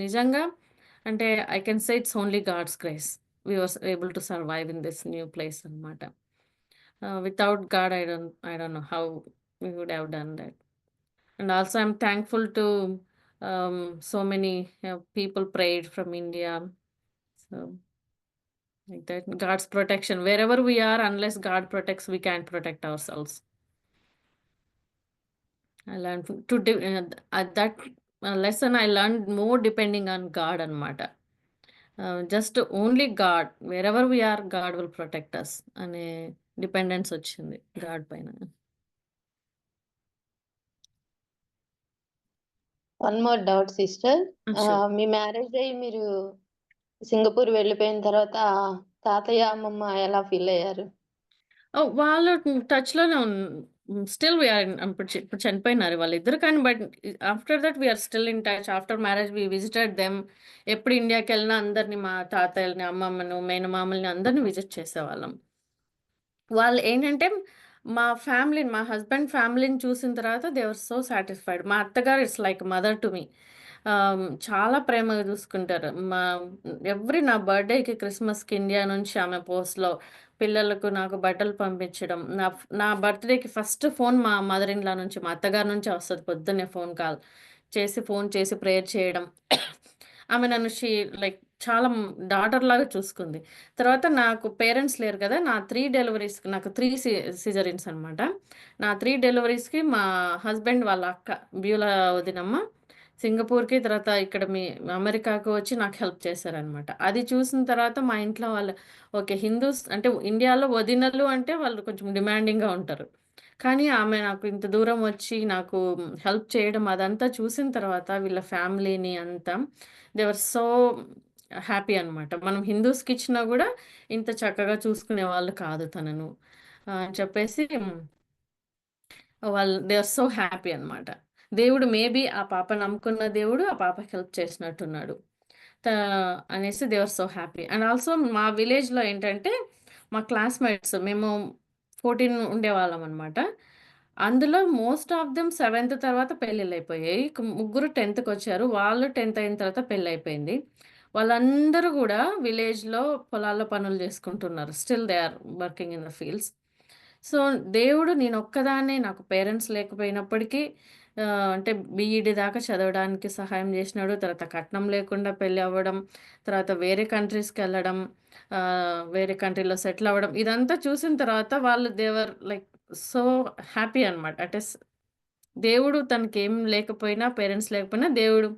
నిజంగా అంటే I can say it's only God's grace. We were able to survive in this new place అనమాట. Without God I don't know how we would have done that. And also I'm thankful to so many people prayed from India. So, like that God's protection wherever we are unless God protects we can't protect ourselves. I learned to at that lesson I learned more depending on God అనమాట. Just only God wherever we are God will protect us అనే dependence వచ్చింది God పైన. One more doubt sister. Sure. మీ marriage అయ్యి మీరు Singapore వెళ్ళిపోయిన తర్వాత తాతయ్య, అమ్మమ్మ ఎలా ఫీల్ అయ్యారు? వాళ్ళు టచ్‌లోనే స్టిల్ వీఆర్ ఇప్పుడు చనిపోయినారు వాళ్ళిద్దరు. కానీ but after that we are still in touch. After marriage we visited them. ఎప్పుడు ఇండియాకెళ్ళినా అందరిని, మా తాతయ్యలని, అమ్మమ్మను, మేనమామల్ని అందరిని విజిట్ చేసేవాళ్ళం. వాళ్ళు ఏంటంటే మా ఫ్యామిలీని, మా హస్బెండ్ ఫ్యామిలీని చూసిన తర్వాత దే ఆర్ సో సాటిస్ఫైడ్. మా అత్తగారు it's like mother to me. చాలా ప్రేమగా చూసుకుంటారు. నా బర్త్డేకి, క్రిస్మస్కి ఇండియా నుంచి ఆమె పోస్ట్లో పిల్లలకు, నాకు బట్టలు పంపించడం. నా బర్త్డేకి ఫస్ట్ ఫోన్ మా మదర్ ఇన్ లా నుంచి, మా అత్తగారి నుంచే వస్తుంది. పొద్దున్నే ఫోన్ చేసి ప్రేయర్ చేయడం. ఆమె నన్ను లైక్ చాలా డాటర్ లాగా చూసుకుంది. తర్వాత నాకు పేరెంట్స్ లేరు కదా! నా 3 డెలివరీస్‌కి, నాకు 3 సిజరీన్స్ అనమాట. నా 3 డెలివరీస్‌కి మా హస్బెండ్ వాళ్ళ అక్క బ్యూలా వదినమ్మ సింగపూర్‌కి, తర్వాత ఇక్కడ అమెరికాకు వచ్చి నాకు హెల్ప్ చేశారనమాట. అది చూసిన తర్వాత మా ఇంట్లో వాళ్ళు ఓకే. హిందూస్ అంటే ఇండియాలో వదినలు అంటే వాళ్ళు కొంచెం డిమాండింగ్‌గా ఉంటారు. కానీ ఆమె నాకు ఇంత దూరం వచ్చి నాకు హెల్ప్ చేయడం అదంతా చూసిన తర్వాత వీళ్ళ ఫ్యామిలీని అంతా దే వర్ సో హ్యాపీ అనమాట. మనం హిందూస్‌కి ఇచ్చినా గూడా ఇంత చక్కగా చూసుకునేవాళ్ళు కాదు తనను అని చెప్పేసి వాళ్ళు దే ఆర్ సో హ్యాపీ అనమాట. దేవుడు మేబీ ఆ పాప నమ్ముకున్న దేవుడు ఆ పాపకి హెల్ప్ చేసినట్టున్నాడు. త అనేసి they are so happy. And also మా విలేజ్‌లో ఏంటంటే మా క్లాస్‌మేట్స్ మేము 14 ఉండేవాళ్ళం అనమాట. అందులో మోస్ట్ ఆఫ్ దెమ్ 7థ్ తర్వాత పెళ్ళిళ్ళైపోయాయి. ముగ్గురు 10థ్‌కొచ్చారు. వాళ్ళు 10థ్ అయిన తర్వాత పెళ్లయిపోయింది. వాళ్ళందరూ గూడా విలేజ్‌లో పొలాల్లో పనులు జేసుకుంటున్నారు. Still they are working in the fields. So, దేవుడు నేనొక్కదాన్నే, నాకు పేరెంట్స్ లేకపోయినప్పటికీ అంటే బీఈడీ దాకా చదవడానికి సహాయం జేసినాడు. తర్వాత కట్నం లేకుండా పెళ్లి అవ్వడం, తర్వాత వేరే కంట్రీస్‌కెళ్ళడం, వేరే కంట్రీలో సెటిల్ అవ్వడం, ఇదంతా చూసిన తర్వాత వాళ్ళు they were like so happy అనమాట. అంటే దేవుడు తనకేం లేకపోయినా, పేరెంట్స్ లేకపోయినా దేవుడు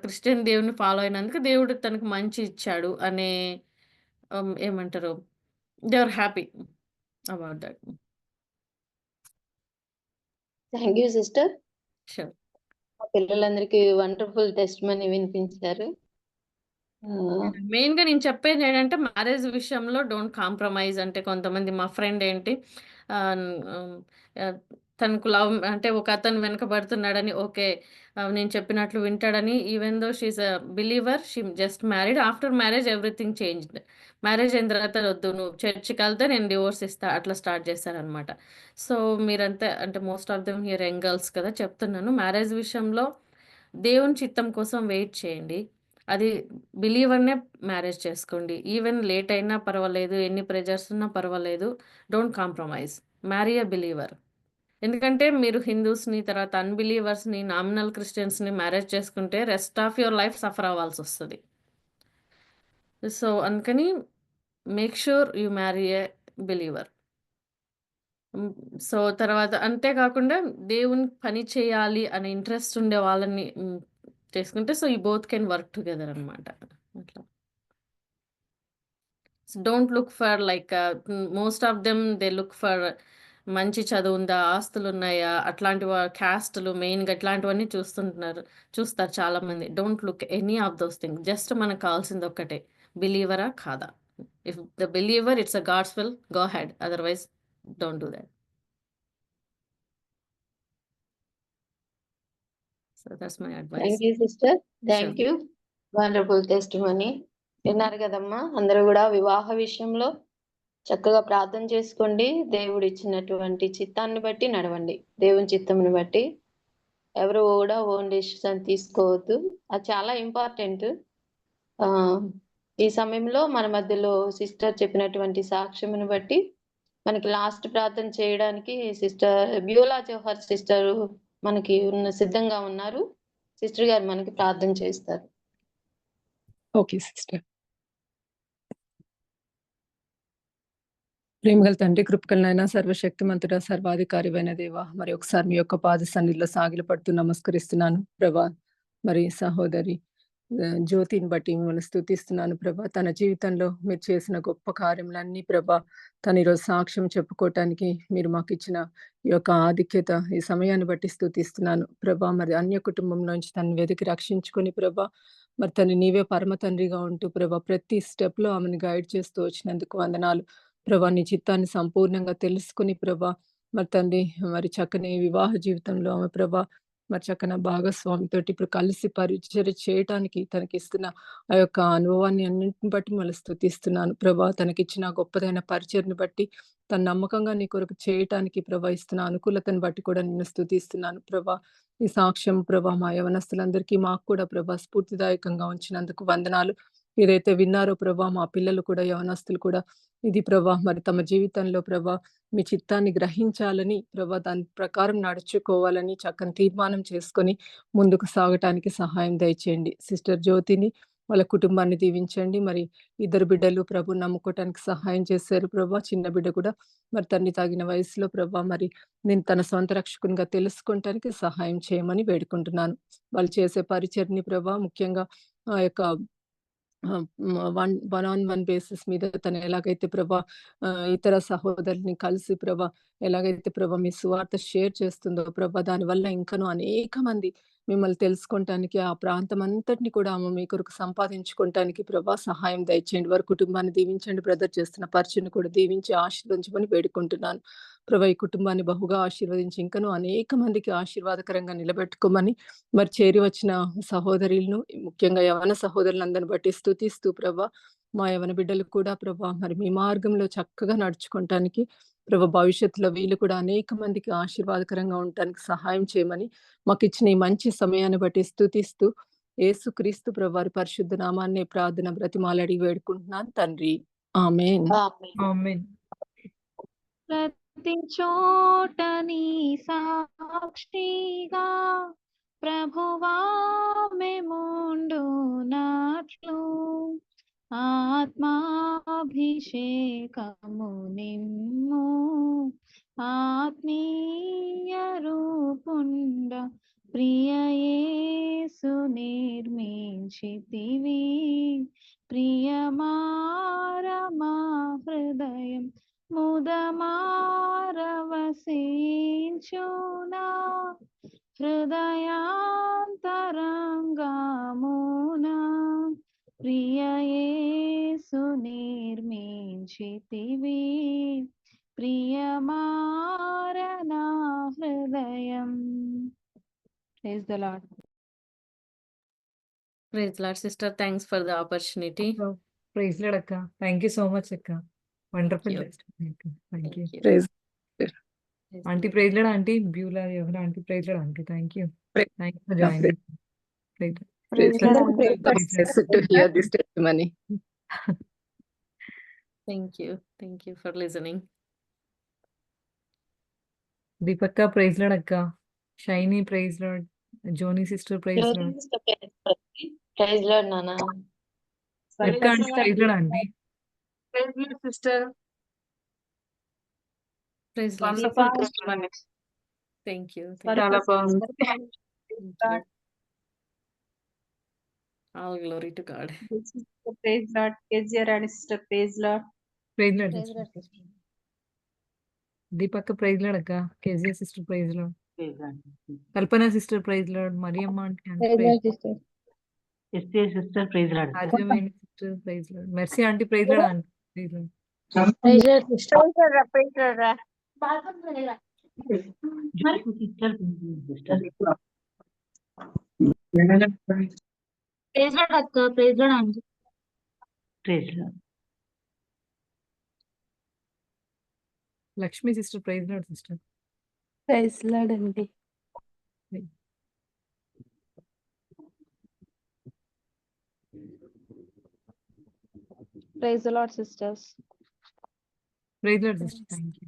క్రిస్టియన్ దేవుడిని ఫాలో అయినందుకు దేవుడు తనకు మంచి ఇచ్చాడు అనే ఏమంటారు? They are happy about that. Thank you sister. Sure. మా పిల్లలందరికీ వండర్ఫుల్ టెస్టిమనీ వినిపించారు. మెయిన్‌గా నేను చెప్పేదేంటంటే మ్యారేజ్ విషయంలో డోంట్ కాంప్రమైజ్. అంటే కొంతమంది మా ఫ్రెండ్ ఏంటి ఆహ్, హ్మ్, తనకు లవ్ అంటే ఒకతను వెనకబడుతున్నాడని ఓకే. నేను చెప్పినట్లు వింటాడని, even though she is a believer, she just married. After marriage everything changed. Marriage అయిన తర్వాత వద్దు నువ్వు చర్చికెళ్తే నేను డివోర్స్ ఇస్తా అట్లా స్టార్ట్ చేశారనమాట. సో, మీరంతా అంటే most of them here young girls కదా! చెప్తున్నాను. మ్యారేజ్ విషయంలో దేవుని చిత్తం కోసం వెయిట్ చేయండి. అది బిలీవర్‌నే మ్యారేజ్ చేసుకోండి. ఈవెన్ లేట్ అయినా పర్వాలేదు, ఎన్ని ప్రెషర్స్ ఉన్నా పర్వాలేదు. Don't compromise. Marry a believer. ఎందుకంటే మీరు హిందూస్‌ని, తర్వాత అన్‌బిలీవర్స్‌ని, నామినల్ క్రిస్టియన్స్‌ని మ్యారేజ్ చేసుకుంటే rest of your life suffer అవ్వాల్సొస్తది. సో, అందుకని make sure you marry a believer. Hmm. So, తర్వాత అంతే కాకుండా దేవుని పని చేయాలి అనే ఇంట్రెస్ట్ ఉండే వాళ్ళని చేసుకుంటే so, you both can work together అనమాట. అట్లా. Don't look for like most of them they look for మంచి చదువుందా, ఆస్తులున్నాయా, అట్లాంటి క్యాస్ట్‌లు మెయిన్‌గా ఇట్లాంటివన్నీ చూస్తారు చాలామంది. Don't look any of those things. Just మనకు కావాల్సింది ఒక్కటే బిలీవరా? కాదా? If the believer it's a God's will go ahead. Otherwise don't do that. So, that's my advice. Thank you sister. Sure. Thank you. Wonderful testimony. విన్నారు కదమ్మా! అందరూ కూడా వివాహ విషయంలో చక్కగా ప్రార్థన చేసుకోండి. దేవుడు ఇచ్చినటువంటి చిత్తాన్ని బట్టి నడవండి. దేవుని చిత్తమును బట్టి ఎవరు కూడా ఓన్ డెసిషన్ తీసుకోవద్దు. అది చాలా ఇంపార్టెంట్. ఈ సమయంలో మన మధ్యలో సిస్టర్ చెప్పినటువంటి సాక్ష్యమును బట్టి మనకి లాస్ట్ ప్రార్థన చేయడానికి సిస్టర్ బ్యూలా జోహర్ సిస్టర్ మనకి సిద్ధంగా ఉన్నారు. సిస్టర్ గారు మనకి ప్రార్థన చేస్తారు. Okay sister. ప్రేమగల తండ్రి, కృపగలనైనా, సర్వశక్తిమంతుడా, సర్వాధికారివైన దేవా, మరి ఒకసారి మీ యొక్క పాద సన్నిధిలో సాగిలపడుతూ నమస్కరిస్తున్నాను ప్రభా. మరి సహోదరి జ్యోతిని బట్టి మిమ్మల్ని స్తుతిస్తున్నాను ప్రభా. తన జీవితంలో మీరు చేసిన గొప్ప కార్యములన్నీ ప్రభా, తను ఈరోజు సాక్ష్యం చెప్పుకోవటానికి మీరు మాకు ఇచ్చిన ఈ యొక్క ఆధిక్యత, ఈ సమయాన్ని బట్టి స్తుతిస్తున్నాను ప్రభా. మరి అన్య కుటుంబంలోంచి తను వెతికి రక్షించుకొని ప్రభా, మరి తను నీవే పరమ తండ్రిగా ఉంటూ ప్రభా, ప్రతి స్టెప్ లో ఆమెను గైడ్ చేస్తూ వచ్చినందుకు వందనాలు ప్రభా. నీ చిత్తాన్ని సంపూర్ణంగా తెలుసుకుని ప్రభా, మరి తండ్రి మరి చక్కని వివాహ జీవితంలో ఆమె ప్రభా మరి చక్కన భాగస్వామితోటి ఇప్పుడు కలిసి పరిచర్య చేయటానికి తనకిస్తున్న ఆ యొక్క అనుభవాన్ని అన్నింటిని బట్టి మళ్ళీ స్తుతిస్తున్నాను ప్రభా. తనకిచ్చిన గొప్పదైన పరిచర్ని బట్టి తను నమ్మకంగా నీ కొరకు చేయటానికి ప్రభా ఇస్తున్న అనుకూలతను బట్టి కూడా నిన్ను స్తుతిస్తున్నాను ప్రభా. ఈ సాక్ష్యం ప్రభా మా యవనస్తులందరికీ మాకు కూడా ప్రభా స్ఫూర్తిదాయకంగా ఉంచినందుకు వందనాలు. ఏదైతే విన్నారో ప్రభా మా పిల్లలు కూడా యవనస్తులు కూడా ఇది ప్రభా మరి తమ జీవితంలో ప్రభా మీ చిత్తాన్ని గ్రహించాలని ప్రభా దాని ప్రకారం నడుచుకోవాలని చక్కని తీర్మానం చేసుకొని ముందుకు సాగటానికి సహాయం దయచేయండి. సిస్టర్ జ్యోతిని వాళ్ళ కుటుంబాన్ని దీవించండి. మరి ఇద్దరు బిడ్డలు ప్రభు నమ్ముకోవటానికి సహాయం చేశారు ప్రభా. చిన్న బిడ్డ కూడా మరి తన్ని తగిన వయసులో ప్రభా మరి నేను తన సొంత రక్షకునిగా తెలుసుకోవటానికి సహాయం చేయమని వేడుకుంటున్నాను. వాళ్ళు చేసే పరిచర్ని ప్రభా ముఖ్యంగా ఆ యొక్క వన్ ఆన్ వన్ బేసిస్ మీద తను ఎలాగైతే ప్రభా ఇతర సహోదరుల్ని కలిసి ప్రభా ఎలాగైతే ప్రభా మీ సువార్త షేర్ చేస్తుందో ప్రభా దానివల్ల ఇంకనూ అనేక మంది మిమ్మల్ని తెలుసుకోవటానికి ఆ ప్రాంతం అంతటిని కూడా ఆమె మీ కొరకు సంపాదించుకోవటానికి ప్రభా సహాయం దయచేయండి. వారి కుటుంబాన్ని దీవించండి. బ్రదర్ చేస్తున్న పరిచయను కూడా దీవించి ఆశీర్వదించమని వేడుకుంటున్నాను ప్రభా. ఈ కుటుంబాన్ని బహుగా ఆశీర్వదించి ఇంకనూ అనేక మందికి ఆశీర్వాదకరంగా నిలబెట్టుకోమని మరి చేరి వచ్చిన సహోదరులను ముఖ్యంగా యవన సహోదరులందరిని బట్టి స్తుతిస్తూ ప్రభా మా యవన బిడ్డలు కూడా ప్రభా మరి మీ మార్గంలో చక్కగా నడుచుకోవటానికి ప్రభా భవిష్యత్తులో వీళ్ళు కూడా అనేక మందికి ఆశీర్వాదకరంగా ఉండటానికి సహాయం చేయమని మాకు ఇచ్చిన ఈ మంచి సమయాన్ని బట్టి స్తుతిస్తూ యేసుక్రీస్తు ప్రభు వారి పరిశుద్ధ నామాన్ని ప్రార్థన బ్రతిమాలడి వేడుకుంటున్నాను తండ్రి. ఆమేన్. ఆమేన్. ఆమేన్. ప్రతి చోట నీ సాక్షిగా ప్రభువా మేముండునట్లు ఆత్మాభిషేకము నిమ్ము ఆత్మీయ రూపుండ ప్రియ యేసు నిర్మించితివి ప్రియమారమా హృదయం ముదమారవసించునా హృదయాంతరంగమునా ప్రియ యేసు నిర్మించితివి ప్రియమారనా హృదయం. Praise the Lord. Praise Lord sister. Thanks for the opportunity. Praise Lord అక్క. థ్యాంక్ యూ సో మచ్ అక్క. Wonderful you. టెస్టిమనీ అక్క. Thank you. Thank you. Praise aunty praise Lord aunty Beulah ఎవరు aunty praise Lord aunty. Thank you. Praise- thank you for joining. Praise praise Praise God. the Lord. Yes, to hear this testimony. Thank you. Thank you for listening. దీపక్క praise Lord అక్క. Shiny praise Lord. Jony sister praise Lord. Praise Lord నాన్న. ఎక్క aunty praise Lord aunty. Sister. Praise Lord. Wonderful testimony. Thank you. చాలా బాగుంది. Thank you. All glory to God. Praise Lord. KGR and sister praise Lord. Praise Lord sister. దీపక్క praise Lord అక్క. KGR sister praise Lord. Kalpana sister praise Lord. Mariyamma aunty praise sister praise Lord. Rajaveni sister praise Lord. Mercy aunty praise Lord aunty praise Lord. Praise Lord sister. Praise Lord అక్క. Praise Lord aunty. Lakshmi sister praise Lord sister. Praise Lord అండి. Praise the Lord sisters. Praise Lord sister. Thank you.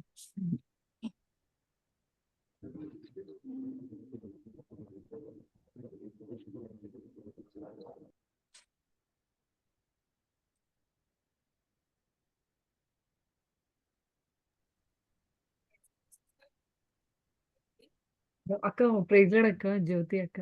అక్క praise Lord అక్క. జ్యోతి అక్క.